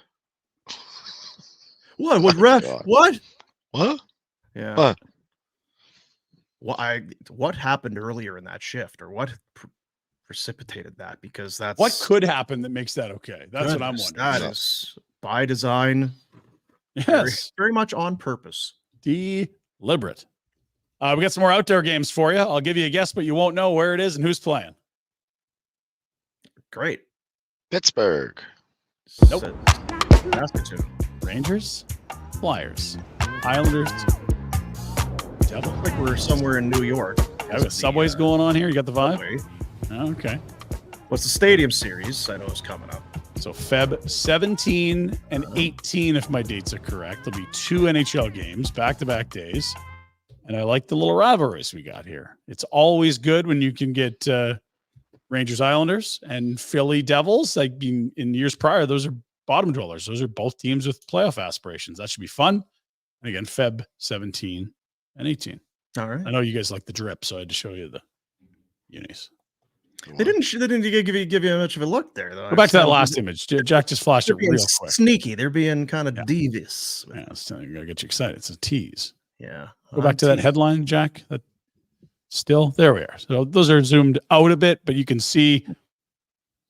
What? What ref? God. What? What? Yeah. What? What happened earlier in that shift, or what precipitated that? Because that's What could happen that makes that okay? That's what I'm wondering. That is by design. Yes. Very much on purpose. Deliberate. We got some more outdoor games for you. I'll give you a guess, but you won't know where it is and who's playing. Great. Pittsburgh. Nope. Saskatoon. Rangers, Flyers, Islanders, Devils. Like we're somewhere in New York. Yeah, the Subway's going on here. You got the vibe? Subway. Oh, okay. What's the Stadium Series? I know it's coming up. So Feb 17 and 18, if my dates are correct. There'll be 2 NHL games, back-to-back days. And I like the little rivalries we got here. It's always good when you can get Rangers Islanders and Philly Devils. Like in years prior, those are bottom dwellers. Those are both teams with playoff aspirations. That should be fun. And again, Feb 17 and 18. All right. I know you guys like the drip, so I had to show you the unis. They didn't give you much of a look there, though. Go back to that last image. Jack just flashed it real quick. Sneaky. They're being kind of devious. Yeah, it's going to get you excited. It's a tease. Yeah. Go back to that headline, Jack. That still, there we are. So those are zoomed out a bit, but you can see,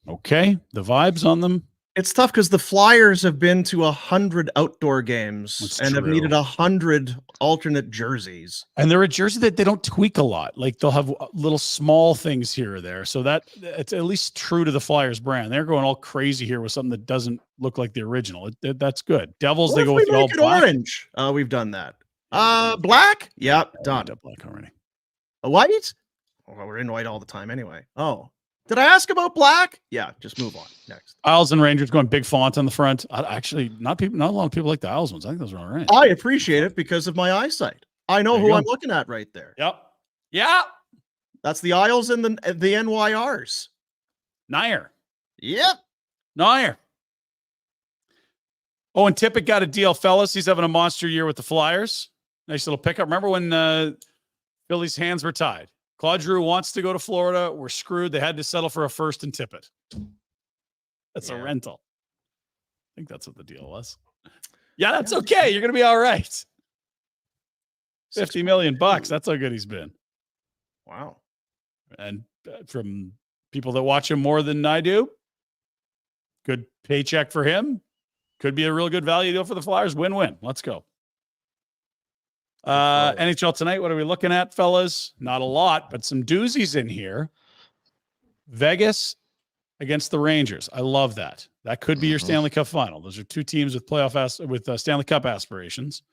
okay, the vibes on them. It's tough because the Flyers have been to 100 outdoor games That's have true. needed 100 alternate jerseys. And they're a jersey that they don't tweak a lot. Like they'll have little small things here or there. So that it's at least true to the Flyers brand. They're going all crazy here with something that doesn't look like the original. That's good. Devils, What they if go we with all make it black. orange. We've done that. Black? Yep, done. Black already. A white? Well, we're in white all the time anyway. Oh, did I ask about black? Yeah, just move on. Next. Isles and Rangers going big font on the front. Actually, not a lot of people like the Isles ones. I think those are all right. I appreciate it because of my eyesight. I know There you who go. I'm looking at right there. Yep. Yeah. That's the Isles and the NYRs. Nair. Yep. Nair. Oh, and Tippett got a deal, fellas. He's having a monster year with the Flyers. Nice little pickup. Remember when Philly's hands were tied? Claude Giroux wants to go to Florida. We're screwed. They had to settle for a first in Tippett. That's a rental. I think that's what the deal was. Yeah, that's okay. You're going to be all right. $50 million. That's how good he's been. Wow. And from people that watch him more than I do, good paycheck for him. Could be a real good value deal for the Flyers. Win-win. Let's go. NHL tonight, what are we looking at, fellas? Not a lot, but some doozies in here. Vegas against the Rangers. I love that. That could be your Stanley Cup final. Those are 2 teams with Stanley Cup aspirations.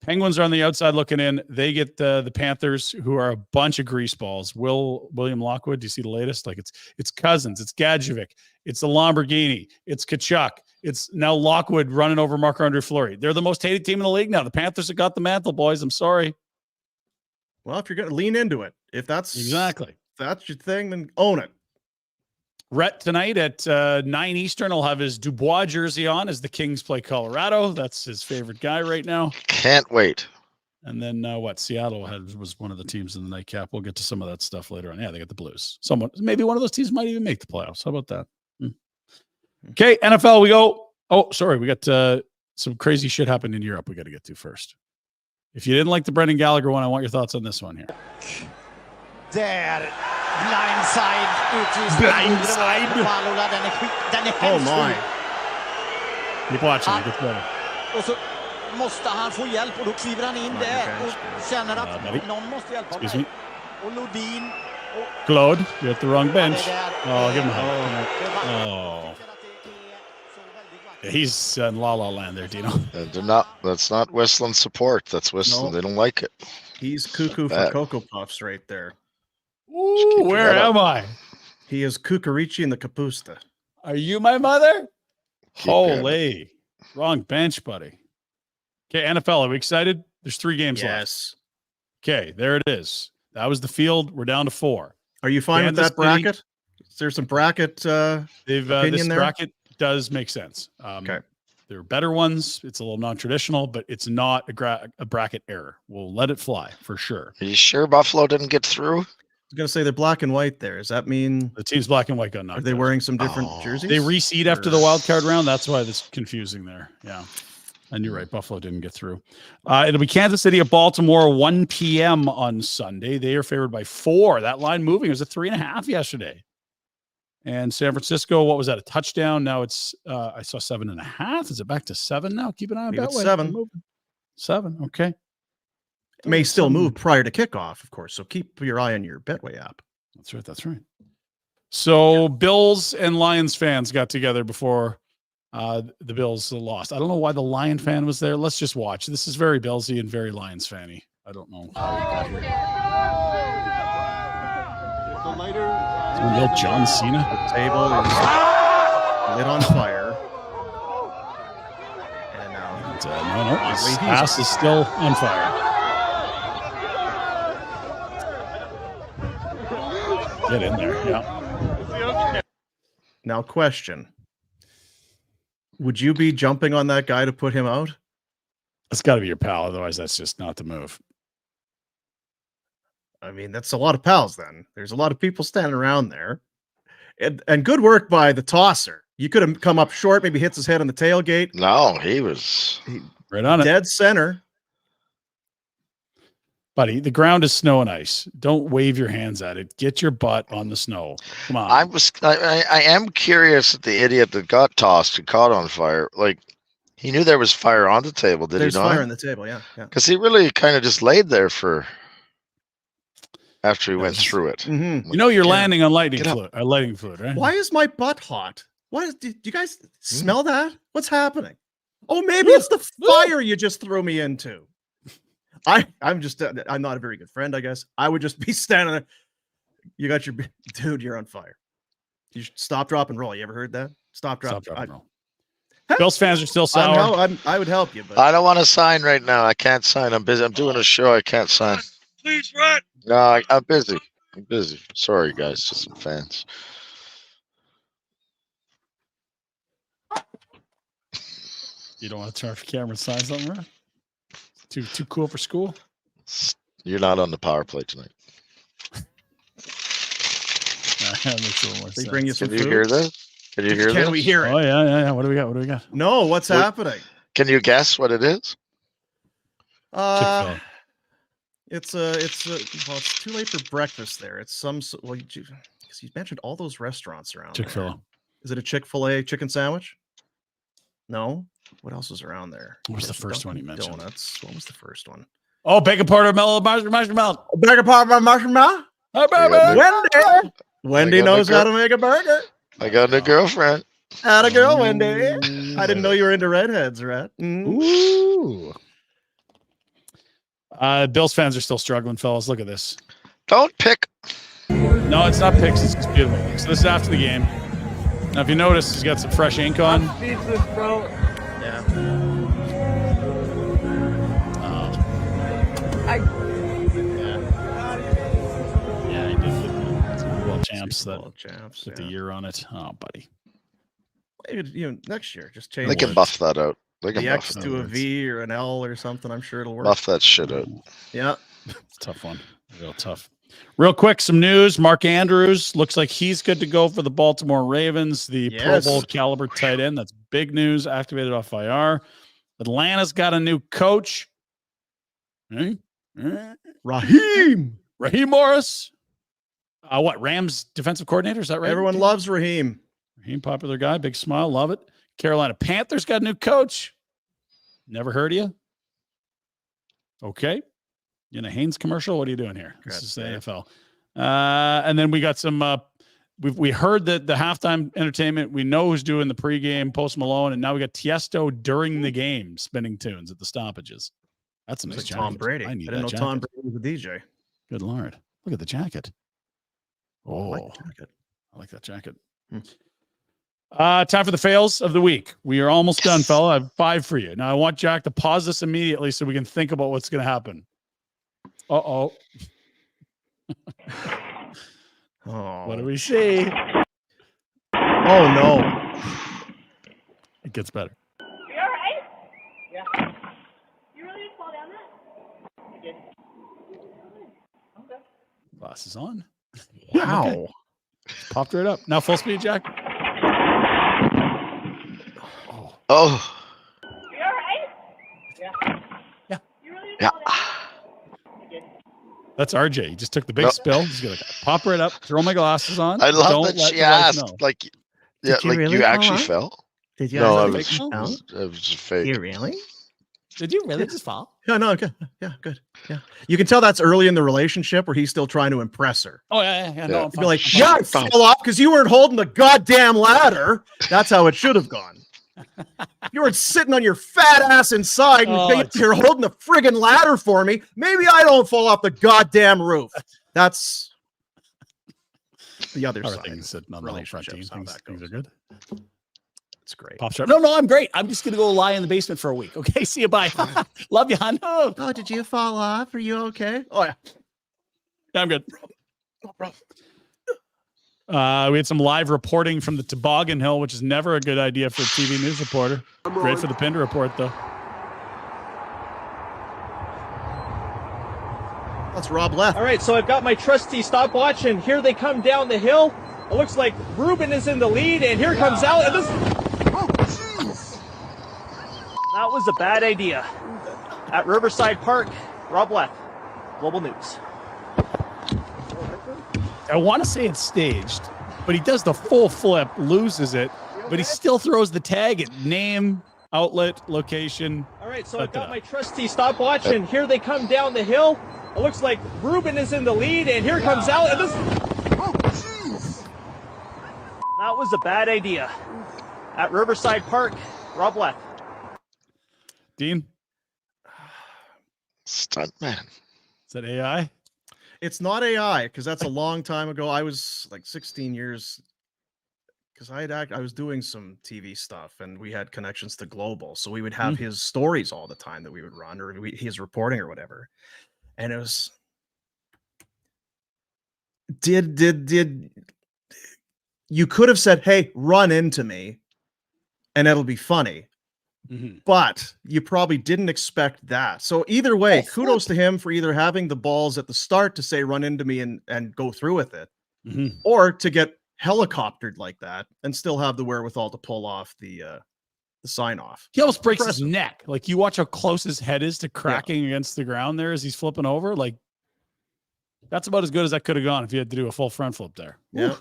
Penguins are on the outside looking in. They get the Panthers, who are a bunch of greaseballs. William Lockwood, do you see the latest? Like it's Cousins, it's Gadjevic, it's the Lamborghini, it's Kachuk, it's now Lockwood running over Marc-Andre Fleury. They're the most hated team in the league now. The Panthers have got the mantle, boys. I'm sorry. Well, if you're going to lean into it, if that's your thing, then own it. Rhett tonight at 9 Eastern will have his Dubois jersey on as the Kings play Colorado. That's his favorite guy right now. Can't wait. And then Seattle was one of the teams in the nightcap. We'll get to some of that stuff later on. Yeah, they got the Blues. Maybe one of those teams might even make the playoffs. How about that? Okay, NFL we go. Oh, sorry. We got some crazy shit happened in Europe we got to get to first. If you didn't like the Brendan Gallagher one, I want your thoughts on this one here. Där. Blindside. Blindside. Den är Oh my. Keep watching. It gets better. Och så måste han få hjälp och då kliver han in där och känner att någon måste hjälpa Excuse mig. me. Och Lodin. Claude, you're at the wrong bench. Det där, Oh, give him a hug. det var- Oh. Jag tycker att det är så väldigt vackert. Yeah, he's in La La Land there, Dino. They're not. That's not Westland support. That's Westland. No. They don't like it. He's cuckoo for Bad. Cocoa Puffs right there. Ooh, keep where that up. am I? He is Cucurici in the Capusta. Are you my mother? Keep your- Holy. Wrong bench, buddy. Okay, NFL, are we excited? There's 3 games left. Yes. Okay, there it is. That was the field. We're down to 4. Are you fine Kansas with that City- bracket? Is there some bracket? They've Opinion this there? bracket does make sense. Okay. There are better ones. It's a little non-traditional, but it's not a bracket error. We'll let it fly for sure. Are you sure Buffalo didn't get through? I was gonna say they're black and white there. Does that mean The team's black and white got knocked are they out. wearing some different Oh. jerseys? They reseed after the wild card round. That's why it's confusing there. Yeah. And you're right. Buffalo didn't get through. It'll be Kansas City at Baltimore, 1 p.m. on Sunday. They are favored by 4. That line moving. It was a 3.5 yesterday. And San Francisco, what was that? A touchdown. Now it's, I saw 7.5. Is it back to 7 now? Keep an eye on Believe it's Betway. 7. 7. Okay. It may still 7. move prior to kickoff, of course. So keep your eye on your Betway app. That's right. That's right. So Bills and Lions fans got together before the Bills lost. I don't know why the Lion fan was there. Let's just watch. This is very Billsy and very Lions fanny. I don't know how he got here. Someone yelled John Cena. The table is lit on fire. And now No, his He's- ass is still on fire. Get in there. Yeah. now question. Would you be jumping on that guy to put him out? That's got to be your pal. Otherwise, that's just not the move. I mean, that's a lot of pals then. There's a lot of people standing around there. And good work by the tosser. You could have come up short, maybe hits his head on the tailgate. No, he was. Right on it. Dead center. Buddy, the ground is snow and ice. Don't wave your hands at it. Get your butt on the snow. Come on. I am curious at the idiot that got tossed and caught on fire. Like, he knew there was fire on the table, did There's he not? fire on the table, yeah. Because he really kind of just laid there for after he went Yes. through it. Mm-hmm. You know you're Get landing on lightning Get up. fluid, lighting fluid, right? Why is my butt hot? Do you guys smell that? What's happening? Oh, maybe it's the fire you just threw me into. I'm just I'm not a very good friend, I guess. I would just be standing there. You got your dude, you're on fire. You should stop, drop, and roll. You ever heard that? Stop, drop, Stop, drop, and roll. Hey, Bills fans are still sour. I would help you, but I don't want to sign right now. I can't sign. I'm busy. I'm doing a show. I can't sign. Please run. No, I'm busy. I'm busy. Sorry, guys. Just some fans. You don't want to turn off your camera and sign something, right? Too cool for school? You're not on the power play tonight. That makes a little more they sense. bring you some Can you food. hear this? Can you hear Can this? we hear it? Oh, yeah. What do we got? No, what's What- happening? Can you guess what it is? Chick-fil-A. It's well, it's too late for breakfast there. It's well, because you mentioned all those restaurants around there. Chick-fil-A. Is it a Chick-fil-A chicken sandwich? No. What else is around there? What was the There's first one you Dunkin' mentioned? Donuts. What was the first one? Oh, bacon powder, mellow marshmallow. Burger part of marshmallow. Hey, Yeah, baby. Wendy. Wendy got the knows how girl- to make a burger. I got a girlfriend. Atta girl, Wendy. I didn't know you were into redheads, Rat. Ooh. Bills fans are still struggling, fellas. Look at this. Don't pick. No, it's not picks. It's just beautiful. So this is after the game. Now, if you notice, he's got some fresh ink on. Yeah. Yeah, he did get some world champs that World champs. with the Yeah. year on it. Oh, buddy. Maybe, next year, just change They can buff that out. They can the buff X that. to a words. V or an L or something. I'm sure it'll work. Buff that shit out. Yeah. It's a tough one. Real tough. Real quick, some news. Mark Andrews looks like he's good to go for the Baltimore Ravens, the Yes. Pro Bowl caliber tight end. That's big news. Activated off IR. Atlanta's got a new coach. Raheem. Raheem Morris. What, Rams defensive coordinator? Is that right? Everyone loves Raheem. Raheem, popular guy, big smile, love it. Carolina Panthers got a new coach. Never heard of you? Okay. You in a Haynes commercial? What are you doing here? This is the NFL. And then we got some, we heard that the halftime entertainment, we know who's doing the pregame, Post Malone, and now we got Tiesto during the game spinning tunes at the stoppages. That's a nice jacket. Tom Brady. I didn't know Tom Brady was a DJ. Good Lord. Look at the jacket. Oh, I like the jacket. I like that jacket. Time for the fails of the week. We are almost done, fella. I have 5 for you. Now I want Jack to pause this immediately so we can think about what's going to happen. Oh, what do we see? Oh no. It gets better. You all right? Yeah. You really did fall down that? I did. Okay. Glasses on. Wow. Okay. Popped right up. Now full speed, Jack. Oh. You all right? Yeah. Yeah. You really did Yeah. fall down that? I did. That's RJ. He just took the big spill. He's gonna pop right up, throw my glasses on. I love Don't that let she the wife asked, know. like, Did you like really you fall actually off? fell? Did you? No, actually it fall? was just fake. You really? Did you really just fall? Yeah, no, good. Yeah, good. Yeah. You can tell that's early in the relationship where he's still trying to impress her. Oh, yeah. No, Yeah. I'm You'd fine. be like, yeah, I fell off because you weren't holding the goddamn ladder. That's how it should have gone. You weren't sitting on your fat ass inside and you're holding the friggin' ladder for me. Maybe I don't fall off the goddamn roof. That's the other How are side. things sitting on the whole front team? Relationships, how that Things are goes. good. It's great. Pop shot. No, I'm great. I'm just gonna go lie in the basement for a week. Okay, see you. Bye. Love you, hon. Oh, did you fall off? Are you okay? Oh, yeah. I'm good. We had some live reporting from the Toboggan Hill, which is never a good idea for a TV news reporter. Great for the Pinder Report, though. That's Rob Left. All right, so I've got my trusty stopwatch, and here they come down the hill. It looks like Ruben is in the lead, and here comes Al. And that was a bad idea. At Riverside Park, Rob Left, Global News. I want to say it's staged, but he does the full flip, loses it, but he still throws the tag at name, outlet, location. All right, so I've got my trusty stopwatch, and here they come down the hill. It looks like Ruben is in the lead, and here comes Al. And that was a bad idea. At Riverside Park, Rob Left. Dean? Stuntman. Is that AI? It's not AI because that's a long time ago. I was like 16 years because I was doing some TV stuff and we had connections to Global, so we would have his stories all the time that we would run or his reporting or whatever. And it was did you could have said, "Hey, run into me," and it'll be funny. But you probably didn't expect that. So either way, kudos to him for either having the balls at the start to say run into me and go through with it, or to get helicoptered like that and still have the wherewithal to pull off the sign off. He almost breaks his neck. Like you watch how close his head is to cracking against the ground there as he's flipping over. Like that's about as good as that could have gone if you had to do a full front flip there. Yeah.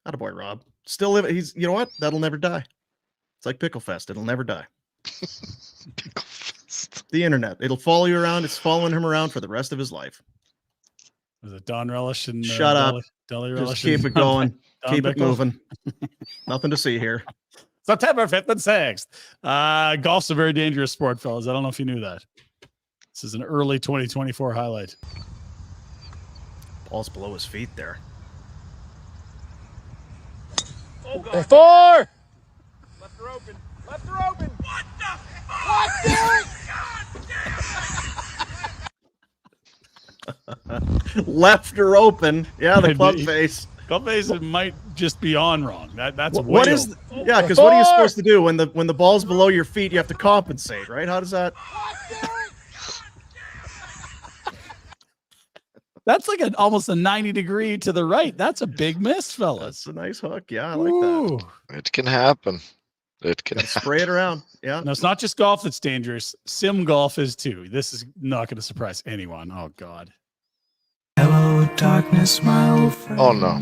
Attaboy, Rob. Still live. He's, you know what? That'll never die. It's like Pickle Fest. It'll never die. Pickle Fest. The internet. It'll follow you around. It's following him around for the rest of his life. Was it Don Relish and shut up? Deli Just Relish. keep it going. Keep it Bickle. moving. Nothing to see here. September 5th and 6th. Golf's a very dangerous sport, fellas. I don't know if you knew that. This is an early 2024 highlight. Ball's below his feet there. Oh, God. 4! Left her open. Left her open. What the fuck? Left her open. Yeah, the club face. Club face might just be on wrong. That's what way is? Yeah, because what are you supposed to do when the ball's below your feet? You have to compensate, right? How does that? That's like almost a 90-degree to the right. That's a big miss, fellas. That's a nice hook. Yeah, I like that. It can happen. It can spray it around. Yeah. No, it's not just golf that's dangerous. Sim golf is too. This is not going to surprise anyone. Oh God. Hello, darkness, my old friend. Oh no.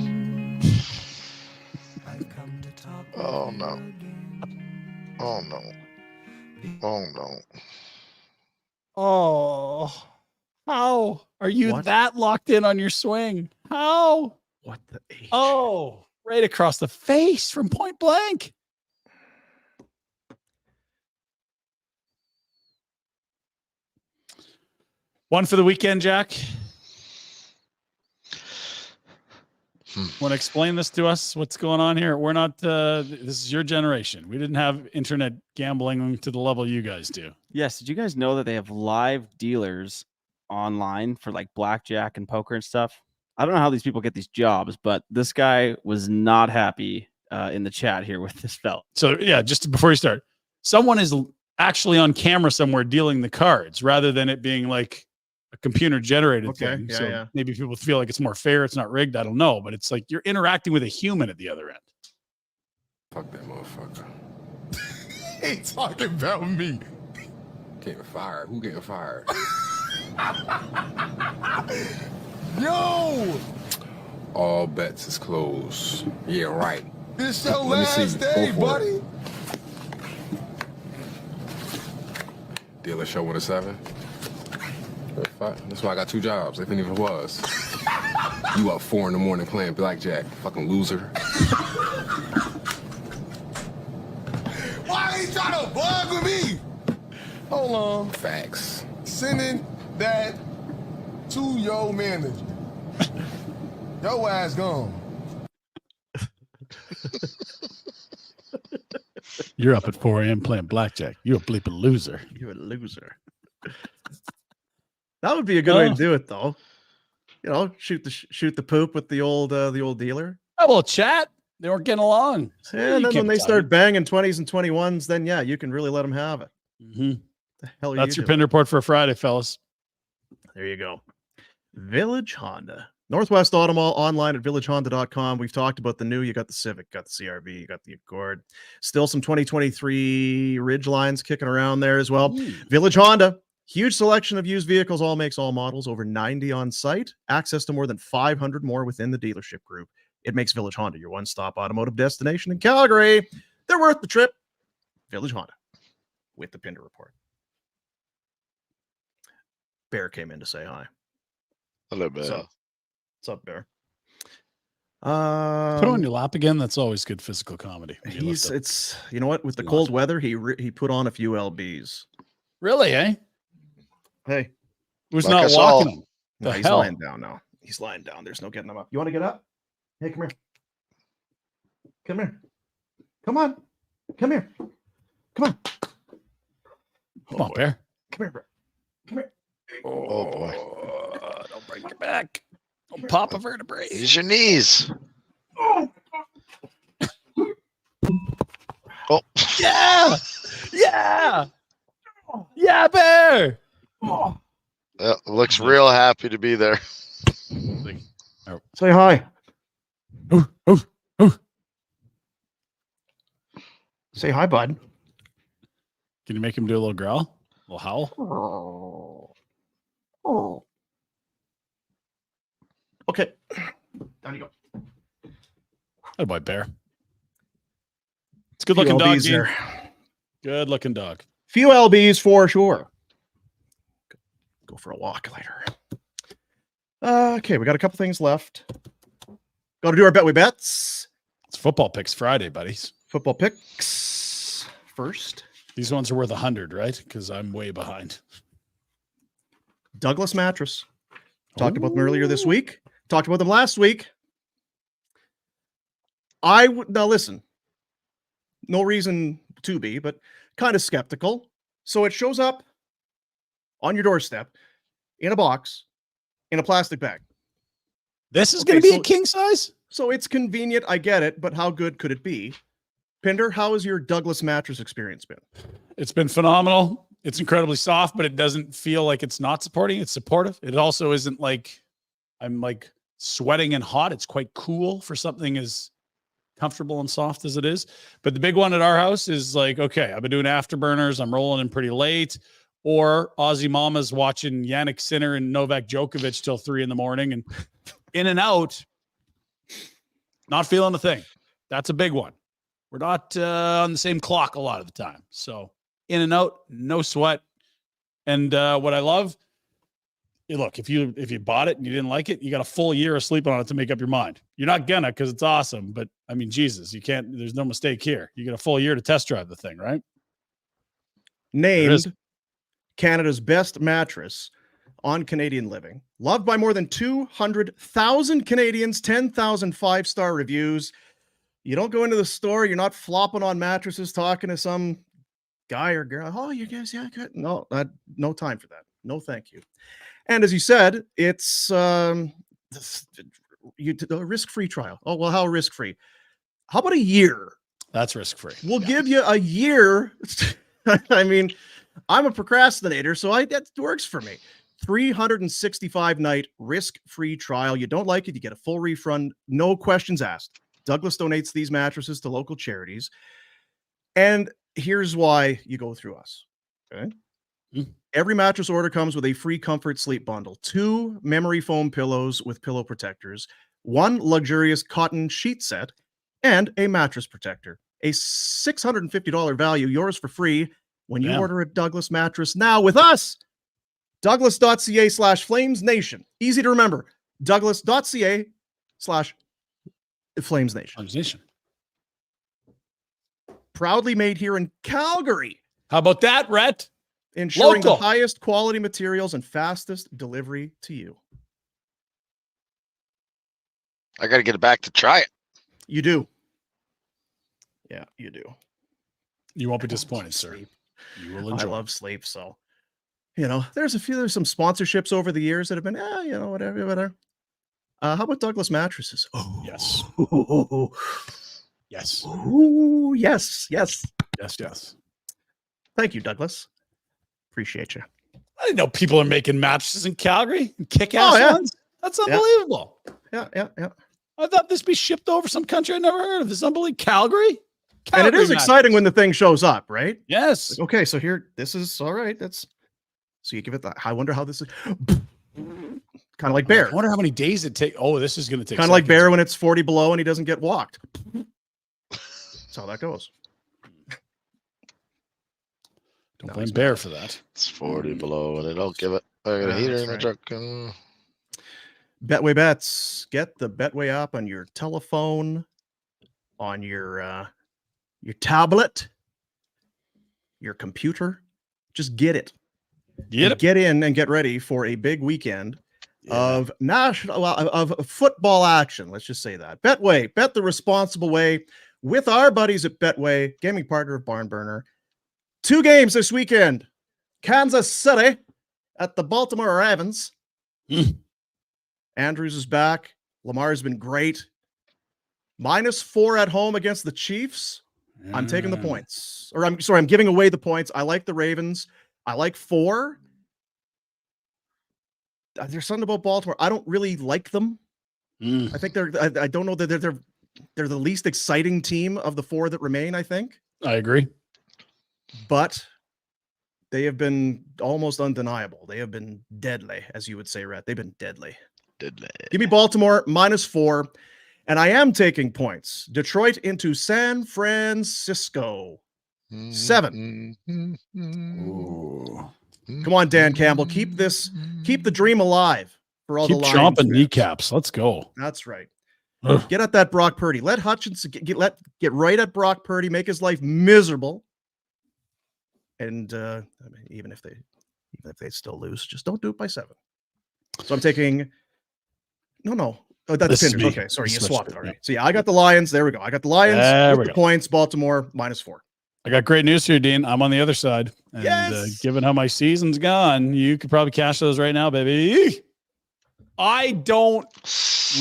Oh no. Oh no. Oh no. Oh, how are you What? that locked in on your swing? How? What the H? Oh, right across the face from point blank. One for the weekend, Jack. Want to explain this to us? What's going on here? We're not, this is your generation. We didn't have internet gambling to the level you guys do. Yes. Did you guys know that they have live dealers online for like blackjack and poker and stuff? I don't know how these people get these jobs, but this guy was not happy in the chat here with this fella. So yeah, just before you start, someone is actually on camera somewhere dealing the cards rather than it being like a computer generated thing. Yeah, So yeah. maybe people feel like it's more fair. It's not rigged. I don't know, but it's like you're interacting with a human at the other end. Fuck that motherfucker. He ain't talking about me. Getting fired. Who getting fired? Yo! All bets is closed. Yeah, right. This your Let me see. last Go day, for buddy. it. Dealer show with a 7. That's why I got 2 jobs, if any of it was. You up 4 in the morning playing blackjack, fucking loser. Why he trying to bug with me? Hold on. Facts. Sending that to your manager. Your ass gone. You're up at 4 a.m. playing blackjack. You're a bleeping loser. You're a loser. That would be a good way to do it, though. You know, shoot the poop with the old dealer. Oh, well, chat. They weren't getting along. So And you then can't when they tell start banging 20s and 21s, then yeah, you can really let them have it. Mm-hmm. The hell are That's you your doing? Pinder Report for Friday, fellas. There you go. Village Honda. Northwest Auto Mall, online at villagehonda.com. We've talked about the new. You got the Civic, got the CRV, you got the Accord. Still some 2023 Ridge lines kicking around there as well. Village Honda. Huge selection of used vehicles, all makes, all models, over 90 on site. Access to more than 500 more within the dealership group. It makes Village Honda your one-stop automotive destination in Calgary. They're worth the trip. Village Honda with the Pinder Report. Bear came in to say hi. Hello, Bear. So, what's up, Bear? Put it on your lap again. That's always good physical comedy. It's you know what, with the cold weather, he put on a few LBs. Really, eh? Hey, who's Like not us walking all. him? No, The he's hell? lying down now. He's lying down. There's no getting him up. You want to get up? Hey, come here. Come here. Come on. Come here. Come on. Come on, Bear. Come here, bro. Come here. Oh boy. Don't break your back. Don't pop a vertebrae. Use your knees. Oh. Oh. Yeah. Yeah. Yeah, Bear. Looks real happy to be there. Say hi. Say hi, bud. Can you make him do a little growl? A little howl? Oh. Okay. Down you go. Oh boy, Bear. It's a good looking Few dog. LBs Dean. there. Good looking dog. Few LBs for sure. Go for a walk later. Okay, we got a couple things left. Got to do our Betway bets. It's football picks Friday, buddies. Football picks first. These ones are worth 100, right? Because I'm way behind. Douglas Mattress. Talked about them earlier this week. Talked about them last week. Now listen. No reason to be, but kind of skeptical. So it shows up on your doorstep in a box in a plastic bag. This is going to be a king size? So it's convenient. I get it, but how good could it be? Pinder, how has your Douglas Mattress experience been? It's been phenomenal. It's incredibly soft, but it doesn't feel like it's not supporting. It's supportive. It also isn't like I'm like sweating and hot. It's quite cool for something as comfortable and soft as it is. But the big one at our house is like, okay, I've been doing afterburners. I'm rolling in pretty late. Or Aussie Mama's watching Yannick Sinner and Novak Djokovic till 3 a.m. and in and out, not feeling a thing. That's a big one. We're not on the same clock a lot of the time. So in and out, no sweat. And what I love, look, if you bought it and you didn't like it, you got a full year of sleeping on it to make up your mind. You're not gonna, because it's awesome. But I mean, Jesus, you can't. There's no mistake here. You get a full year to test drive the thing, right? Named Canada's best mattress on Canadian Living. Loved by more than 200,000 Canadians, 10,000 5-star reviews. You don't go into the store, you're not flopping on mattresses talking to some guy or girl. Oh, you guys, yeah, good. No, no time for that. No, thank you. And as you said, it's a risk-free trial. Oh, well, how risk-free? How about a year? That's risk-free. We'll give you a year. I mean, I'm a procrastinator, so that works for me. 365-night risk-free trial. You don't like it, you get a full refund, no questions asked. Douglas donates these mattresses to local charities. And here's why you go through us. Okay. Every mattress order comes with a free comfort sleep bundle, 2 memory foam pillows with pillow protectors, 1 luxurious cotton sheet set, and a mattress protector. A $650 value, yours for free when you order a Douglas mattress now with us. Douglas.ca/FlamesNation. Easy to remember. Douglas.ca/FlamesNation. Proudly made here in Calgary. How about that, Rhett? Ensuring the highest quality materials and fastest delivery to you. I got to get it back to try it. You do. Yeah, you do. You won't be disappointed, sir. You will enjoy. I love sleep, so there's some sponsorships over the years that have been, whatever. How about Douglas mattresses? Oh, yes. Yes. Ooh, yes. Yes. Thank you, Douglas. Appreciate you. I didn't know people are making mattresses in Calgary and kick-ass ones. That's unbelievable. Yeah. I thought this be shipped over some country I never heard of. This is unbelievable. Calgary and it is exciting when the thing shows up, right? Yes. Okay, so here, this is all right. So you give it that. I wonder how this is. Kind of like Bear. I wonder how many days it takes. Oh, this is going to take. Kind of like Bear when it's 40 below and he doesn't get walked. That's how that goes. Don't blame Bear for that. It's 40 below and they don't give it. I got a heater in the truck. Betway bets. Get the Betway app on your telephone, on your tablet, your computer. Just get it. Get in and get ready for a big weekend of football action. Let's just say that. Betway, bet the responsible way with our buddies at Betway, gaming partner of Barn Burner. 2 games this weekend. Kansas City at the Baltimore Ravens. Andrews is back. Lamar's been great. -4 at home against the Chiefs. I'm taking the points. Or I'm giving away the points. I like the Ravens. I like 4. There's something about Baltimore. I don't really like them. I think I don't know that they're the least exciting team of the 4 that remain, I think. I agree. But they have been almost undeniable. They have been deadly, as you would say, Rhett. They've been deadly. Give me Baltimore -4. And I am taking points. Detroit into San Francisco. 7. Come on, Dan Campbell. Keep the dream alive for all the Lions. Keep chomping kneecaps. Let's go. That's right. Get at that Brock Purdy. Let Hutchinson get right at Brock Purdy, make his life miserable. And even if they still lose, just don't do it by 7. So I'm taking no. Oh, that's Pinder. Okay, sorry, you swapped already. Yeah. So yeah, I got the Lions. There we go. I got the Lions with the points. Baltimore -4. I got great news here, Dean. I'm on the other side. And given how my season's gone, you could probably cash those right now, baby. I don't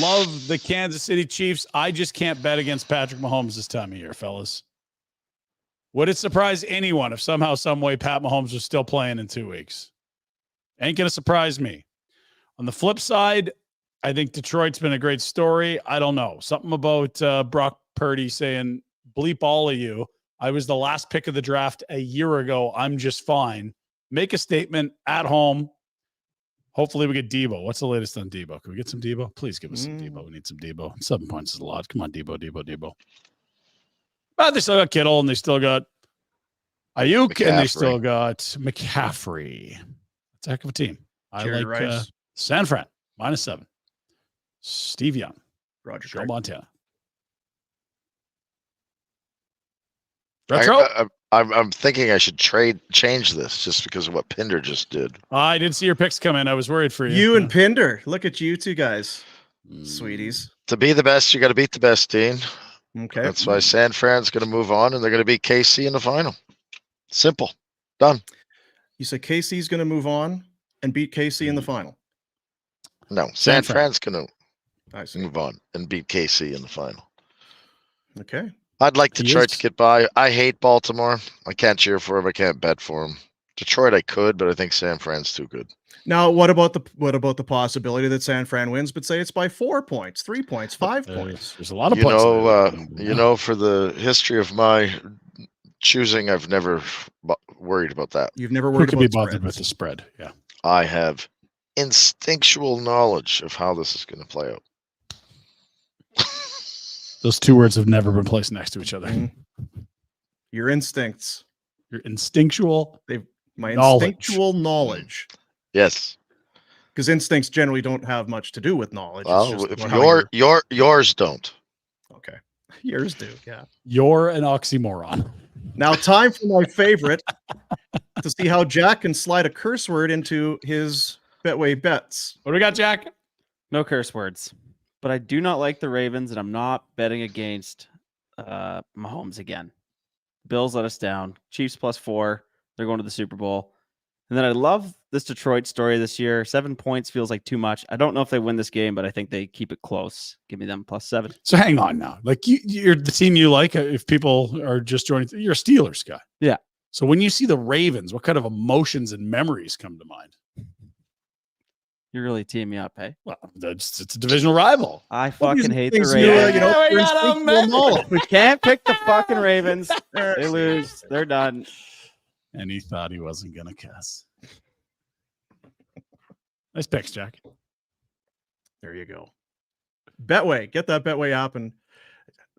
love the Kansas City Chiefs. I just can't bet against Patrick Mahomes this time of year, fellas. Would it surprise anyone if somehow, some way, Pat Mahomes was still playing in 2 weeks? Ain't going to surprise me. On the flip side, I think Detroit's been a great story. I don't know. Something about Brock Purdy saying, bleep all of you. I was the last pick of the draft a year ago. I'm just fine. Make a statement at home. Hopefully we get Debo. What's the latest on Debo? Can we get some Debo? Please give us some Debo. We need some Debo. 7 points is a lot. Come on, Debo. But they still got Kittle and they still got Ayuk, and they McCaffrey. still got McCaffrey. It's a heck of a team. I Jerry like Rice. San Fran -7. Steve Young, Roger Joe Craig. Montana. Retro. I'm thinking I should change this just because of what Pinder just did. I did see your picks come in. I was worried for you. You and Pinder. Look at you two guys. Sweeties. To be the best, you got to beat the best, Dean. Okay. That's why San Fran's going to move on, and they're going to beat KC in the final. Simple. Done. You said KC's going to move on and beat KC in the final. No, San Fran. Fran's going to move on and beat KC in the final. Okay. I'd like He Detroit is- to get by. I hate Baltimore. I can't cheer for him. I can't bet for him. Detroit, I could, but I think San Fran's too good. Now, what about the possibility that San Fran wins, but say it's by 4 points, 3 points, 5 points? There's a lot of You points. know, there. you know, for the history of my choosing, I've never worried about that. You've never Who worried could be about bothered with spreads. the spread? Yeah. I have instinctual knowledge of how this is going to play out. Those two words have never been placed next to each other. Mhm. Your instincts. Your instinctual. My Knowledge. instinctual knowledge. Yes. Because instincts generally don't have much to do with knowledge. It's Well, just if about how yours don't. okay. Yours do, yeah. You're an oxymoron. Now, time for my favorite to see how Jack can slide a curse word into his Betway bets. What do we got, Jack? No curse words. But I do not like the Ravens, and I'm not betting against Mahomes again. Bills let us down. Chiefs +4. They're going to the Super Bowl. And then I love this Detroit story this year. 7 points feels like too much. I don't know if they win this game, but I think they keep it close. Give me them +7. So hang on now. Like you're the team you like. If people are just joining, you're a Steelers guy. Yeah. So when you see the Ravens, what kind of emotions and memories come to mind? You really team me up, hey? Well, it's a divisional rival. I fucking hate the things Ravens. you know, we for got 'em, instinctual man. knowledge. We can't pick the fucking Ravens. They lose. They're done. And he thought he wasn't gonna cuss. Nice picks, Jack. There you go. Betway. Get that Betway app, and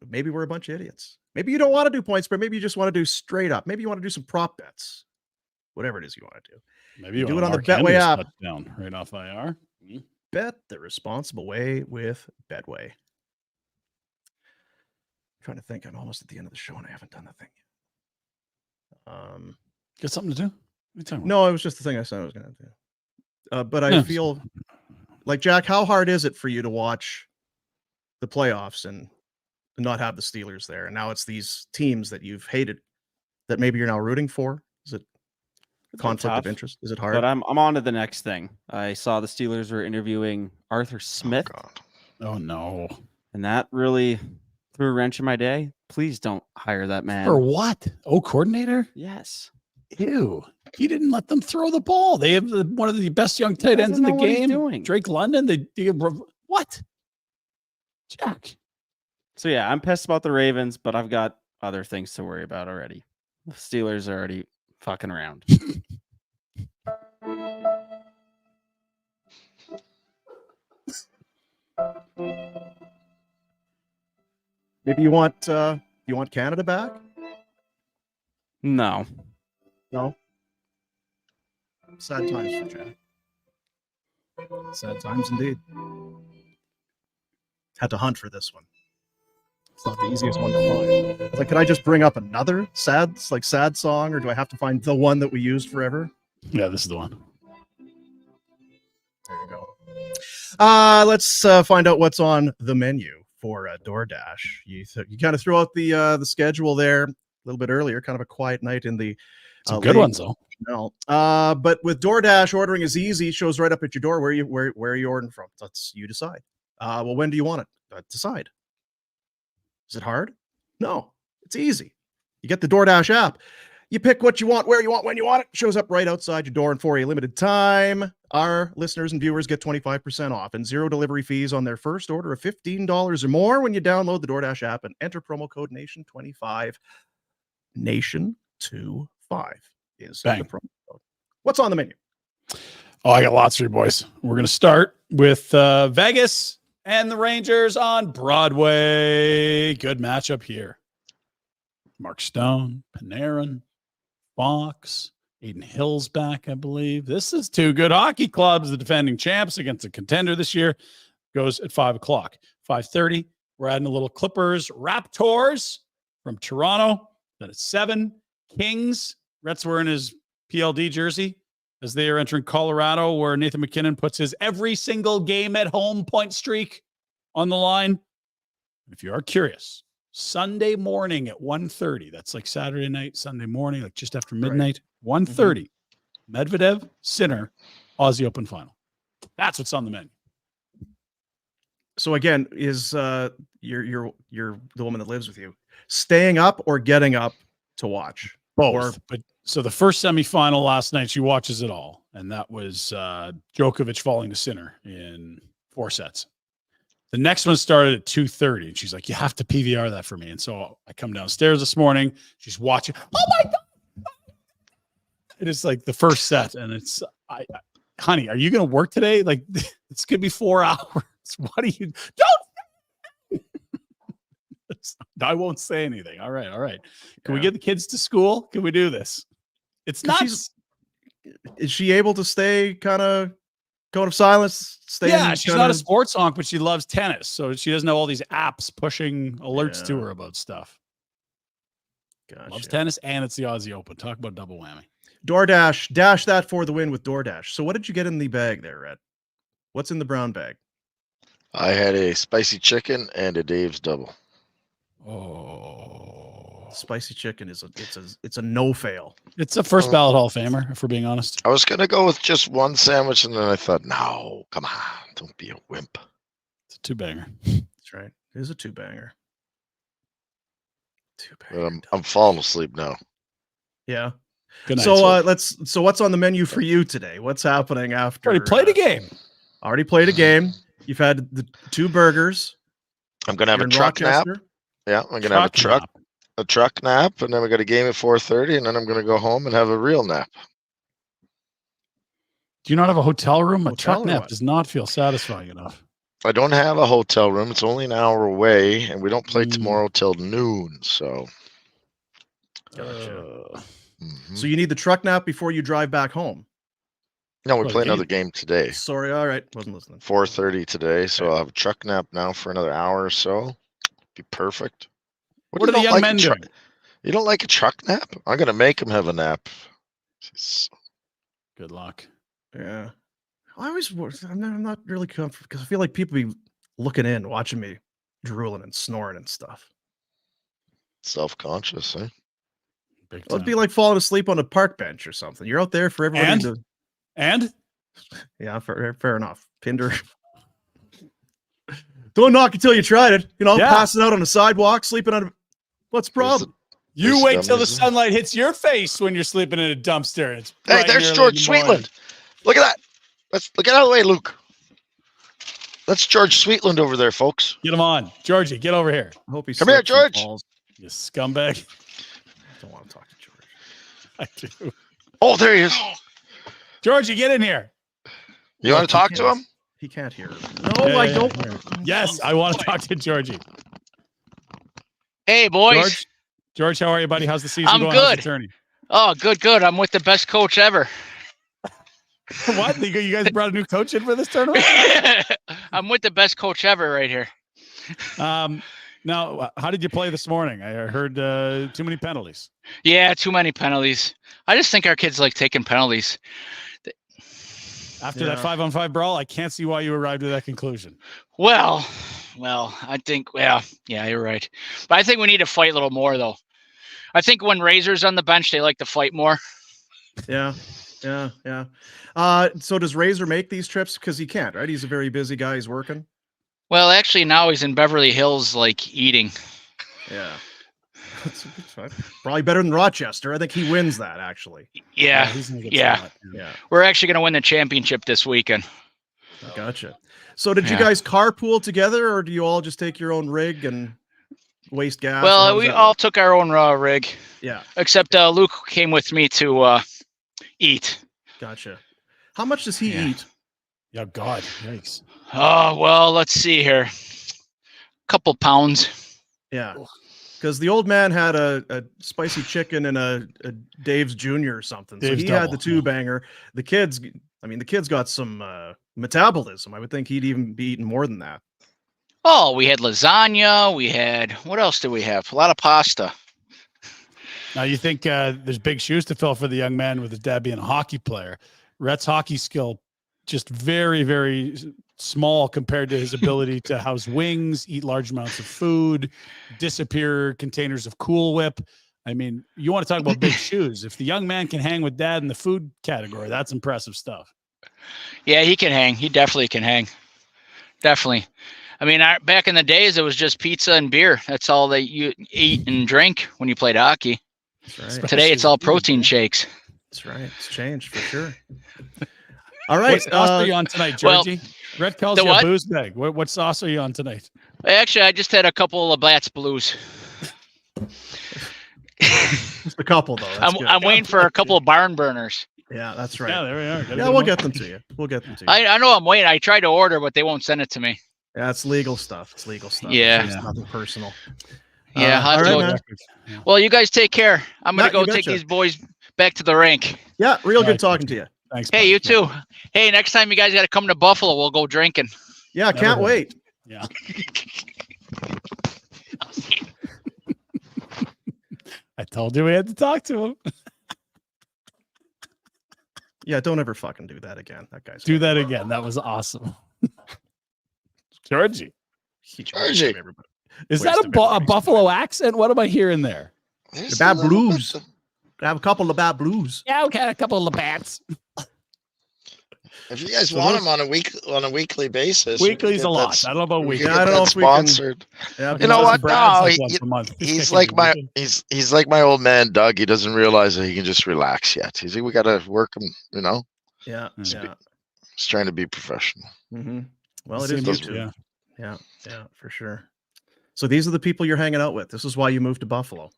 maybe we're a bunch of idiots. Maybe you don't want to do points, but maybe you just want to do straight up. Maybe you want to do some prop bets. Whatever it is you want to do. Maybe you do want it on the Mark Betway Andrews app. touchdown right off IR. Bet the responsible way with Betway. Trying to think. I'm almost at the end of the show, and I haven't done the thing yet. Got something to do? What are you talking about? No, it was just the thing I said I was going to do. But I Yeah. feel like, Jack, how hard is it for you to watch the playoffs and not have the Steelers there? And now it's these teams that you've hated that maybe you're now rooting for. Is it conflict tough, of interest? Is it hard? But I'm on to the next thing. I saw the Steelers were interviewing Arthur Smith, Oh no. and that really threw a wrench in my day. Please don't hire that man. For what? Oh, coordinator? Yes. Ew. He didn't let them throw the ball. They have one of the best young tight ends in the know what he's game. doing. Drake London. What? Jack. So yeah, I'm pissed about the Ravens, but I've got other things to worry about already. The Steelers are already fucking around. Maybe you want Canada back? No. No. Sad times for Jack. Sad times indeed. Had to hunt for this one. It's not the easiest one to find. Like, can I just bring up another sad song, or do I have to find the one that we used forever? Yeah, this is the one. There you go. Let's find out what's on the menu for DoorDash. You kind of threw out the schedule there a little bit earlier. Kind of a quiet night in the Some good ones though. No, but with DoorDash, ordering is easy. It shows right up at your door where are you ordering from. That's you decide. Well, when do you want it? Decide. Is it hard? No, it's easy. You get the DoorDash app. You pick what you want, where you want, when you want it. Shows up right outside your door, and for a limited time, our listeners and viewers get 25% off and zero delivery fees on their first order of $15 or more when you download the DoorDash app and enter promo code NATION25. NATION25 is the Bang. promo code. What's on the menu? Oh, I got lots for you boys. We're going to start with Vegas and the Rangers on Broadway. Good matchup here. Mark Stone, Panarin, Fox. Aiden Hill's back, I believe. This is two good hockey clubs. The defending champs against a contender this year goes at 5 o'clock. 5:30, we're adding a little Clippers Raptors from Toronto. Then at 7, Kings. Rhett's wearing his PLD jersey as they are entering Colorado, where Nathan McKinnon puts his every single game at home point streak on the line. If you are curious, Sunday morning at 1:30, that's like Saturday night, Sunday morning, like just after midnight, 1:30, Medvedev, Sinner, Aussie Open final. That's what's on the menu. So again, is you're the woman that lives with you staying up or getting up to watch? Both. But so the first semifinal last night, she watches it all, and that was Djokovic falling to Sinner in 4 sets. The next one started at 2:30, and she's like, "You have to PVR that for me." And so I come downstairs this morning. She's watching. Oh my god! It is like the first set, and it's honey, are you going to work today? Like it's going to be 4 hours. What do you don't? I won't say anything. All right. Can we get the kids to school? Can we do this? It's not. Is she able to stay kind of cone of silence? She's not a sports honk, but she loves tennis, so she doesn't have all these apps pushing alerts to her about stuff. Gotcha. Loves tennis, and it's the Aussie Open. Talk about double whammy. DoorDash, dash that for the win with DoorDash. So what did you get in the bag there, Red? What's in the brown bag? I had a spicy chicken and a Dave's double. Oh, spicy chicken is it's a no fail. It's a first ballot Hall of Famer, if we're being honest. I was gonna go with just one sandwich, and then I thought, no, come on, don't be a wimp. It's a 2-banger. That's right. It is a 2-banger. I'm falling asleep now. Yeah. Good night, so what's on the menu for you today? What's happening after? Already played a game. Already played a game. You've had the 2 burgers. I'm gonna have a truck nap. Yeah, I'm gonna have a truck nap, and then we got a game at 4:30, and then I'm gonna go home and have a real nap. Do you not have a hotel room? A truck nap does not feel satisfying enough. I don't have a hotel room. It's only an hour away, and we don't play tomorrow till noon. So, gotcha. So you need the truck nap before you drive back home. No, we play another game today. Sorry, all right, wasn't listening. 4:30 today, so I'll have a truck nap now for another hour or so. Be perfect. What are the young men doing? You don't like a truck nap? I'm gonna make him have a nap. Good luck. Yeah, I'm not really comfortable because I feel like people be looking in, watching me drooling and snoring and stuff. Self-conscious, eh? It'd be like falling asleep on a park bench or something. You're out there for everybody to. And? Yeah, fair enough. Pinder. Don't knock until you tried it. Passing out on the sidewalk, sleeping on. What's the problem? You wait till the sunlight hits your face when you're sleeping in a dumpster. It's hey, there's George Sweetland. Look at that. Let's get out of the way, Luke. That's George Sweetland over there, folks. Get him on, Georgie. Get over here. I hope he's come here, George. You scumbag. I don't want to talk to George. I do. Oh, there he is. Georgie, get in here. You want to talk to him? He can't hear. No, I don't. Yes, I want to talk to Georgie. Hey, boys. George, how are you, buddy? How's the season going? I'm good. Oh, good. I'm with the best coach ever. What? You guys brought a new coach in for this tournament? I'm with the best coach ever right here. Now, how did you play this morning? I heard too many penalties. Yeah, too many penalties. I just think our kids like taking penalties. After that 5-on-5 brawl, I can't see why you arrived at that conclusion. Well, I think, yeah, you're right. But I think we need to fight a little more, though. I think when Razor's on the bench, they like to fight more. Yeah. So does Razor make these trips? Because he can't, right? He's a very busy guy. He's working. Well, actually, now he's in Beverly Hills, like, eating. Yeah. Probably better than Rochester. I think he wins that, actually. Yeah. We're actually going to win the championship this weekend. Gotcha. So did you guys carpool together, or do you all just take your own rig and waste gas? Well, we all took our own rig. Yeah. Except Luke came with me to eat. Gotcha. How much does he eat? Yeah, God. Yikes. Oh, well, let's see here. A couple pounds. Yeah. because the old man had a spicy chicken and a Dave's Jr. or something. Dave's so he had double, the two banger. The kid's got some metabolism. I would think he'd even be eating more than that. Oh, we had lasagna. We had, what else did we have? A lot of pasta. Now, you think there's big shoes to fill for the young man with his dad being a hockey player. Rhett's hockey skill just very, very small compared to his ability to house wings, eat large amounts of food, disappear containers of Cool Whip. I mean, you want to talk about big shoes. If the young man can hang with dad in the food category, that's impressive stuff. Yeah, he can hang. He definitely can hang. Definitely. I mean, back in the days, it was just pizza and beer. That's all that you eat and drink when you played hockey. That's right. Today, it's all protein shakes. That's right. It's changed for sure. All right. What sauce are you on tonight, Georgie? Rhett calls you what? a booze bag. What sauce are you on tonight? Actually, I just had a couple of Labatt's Blues. Just a couple, though. I'm waiting for a couple of barn burners. Yeah, that's right. Yeah, there we are. Yeah, we'll get them to you. I know I'm waiting. I tried to order, but they won't send it to me. Yeah, it's legal stuff. Yeah. It's nothing personal. Yeah. All right, man. Well, you guys take care. I'm going to go you take betcha. these boys back to the rink. Yeah, real good talking to you. Thanks. Hey, you too. Hey, next time you guys got to come to Buffalo, we'll go drinking. Yeah, can't wait. Yeah. I told you we had to talk to him. Yeah, don't ever fucking do that again. That guy's Do that again. That was awesome. Georgie. Is that a Buffalo accent? What am I hearing there? The bad blues. I have a couple of bad blues. Yeah, okay, a couple of Labats. If you guys want him on a weekly basis, weekly's a lot. I don't know about weekly. I don't know if sponsored. You know what? No, he's like my old man Doug. He doesn't realize that he can just relax yet. He's like, we got to work him. You know. Yeah. He's trying to be professional. Mm-hmm. Well, it is YouTube. Yeah, for sure. So these are the people you're hanging out with. This is why you moved to Buffalo.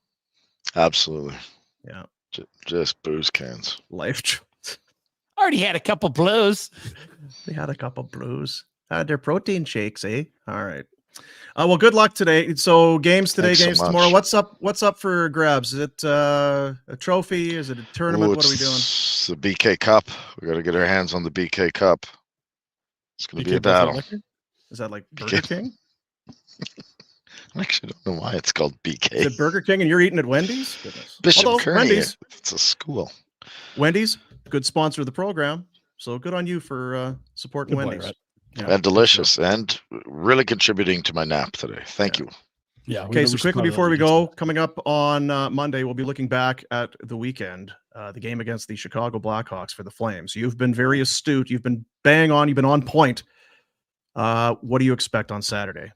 Absolutely. Yeah. Just booze cans. Life choice. Already had a couple blues. They had a couple blues. They're protein shakes, eh? All right. Well, good luck today. So games today, Thanks so games much. tomorrow. What's up for grabs? Is it a trophy? Is it a tournament? What are we doing? It's the BK Cup. We got to get our hands on the BK Cup. It's going to be a battle. Is that like Burger King? I actually don't know why it's called BK. Is it Burger King and you're eating at Wendy's? Goodness. Bishop Kearney. Wendy's. It's a school. Wendy's, good sponsor of the program. So good on you for supporting Wendy's. And delicious and really contributing to my nap today. Thank you. Yeah. Okay, so quickly before we go, coming up on Monday, we'll be looking back at the weekend, the game against the Chicago Blackhawks for the Flames. You've been very astute. You've been bang on. You've been on point. What do you expect on Saturday?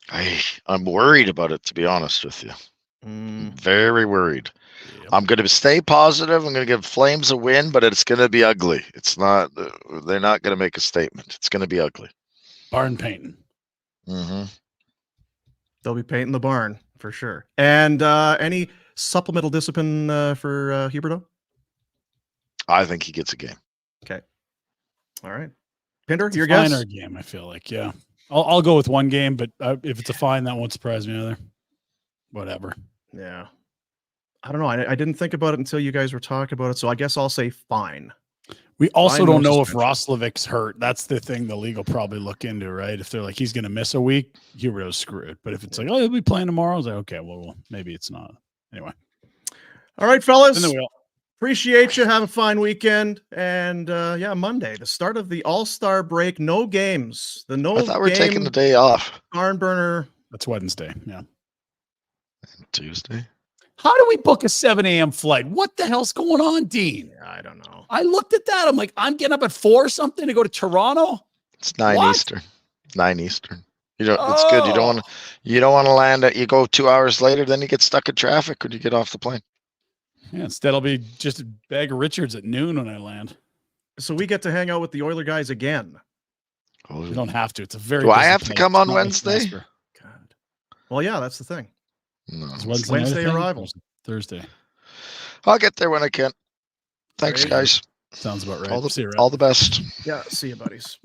I'm worried about it, to be honest with you. Very worried. I'm going to stay positive. I'm going to give Flames a win, but it's going to be ugly. It's not. They're not going to make a statement. It's going to be ugly. Barn painting. Mm-hmm. They'll be painting the barn for sure. And any supplemental discipline for Huberdeau? I think he gets a game. Okay. All right. Pinder, It's your a guess? finer game, I feel like. Yeah. I'll go with one game, but if it's a fine, that won't surprise me either. Whatever. Yeah. I don't know. I didn't think about it until you guys were talking about it. So I guess I'll say fine. We also Fine, don't no know if suspension. Roslovic's hurt. That's the thing the league will probably look into, right? If they're like, he's going to miss a week, Huberdeau's screwed. But if it's like, oh, he'll be playing tomorrow, I was like, okay, well, maybe it's not. Anyway. All right, fellas. Spin the wheel. Appreciate you. Have a fine weekend. And Monday, the start of the All-Star break. No games. I thought we were taking the day off. Barn burner. That's Wednesday. Yeah. Tuesday. How do we book a 7 a.m. flight? What the hell's going on, Dean? Yeah, I don't know. I looked at that. I'm like, I'm getting up at 4 or something to go to Toronto. It's 9 What? Eastern. 9 Eastern. It's good. You don't want to land at. You go 2 hours later, then you get stuck in traffic when you get off the plane. Yeah, instead I'll be just a bag of Richards at noon when I land. So we get to hang out with the Oiler guys again. Oh, You don't have to. It's a very. do I busy have to place. come It's on not like Wednesday? Jasper. God. Well, yeah, that's the thing. No. It's Wednesday night, I think, arrival. or is it Thursday. I'll get there when I can. Thanks, There you go. guys. Sounds about right. All See you, Red. all the best. Yeah, see you, buddies.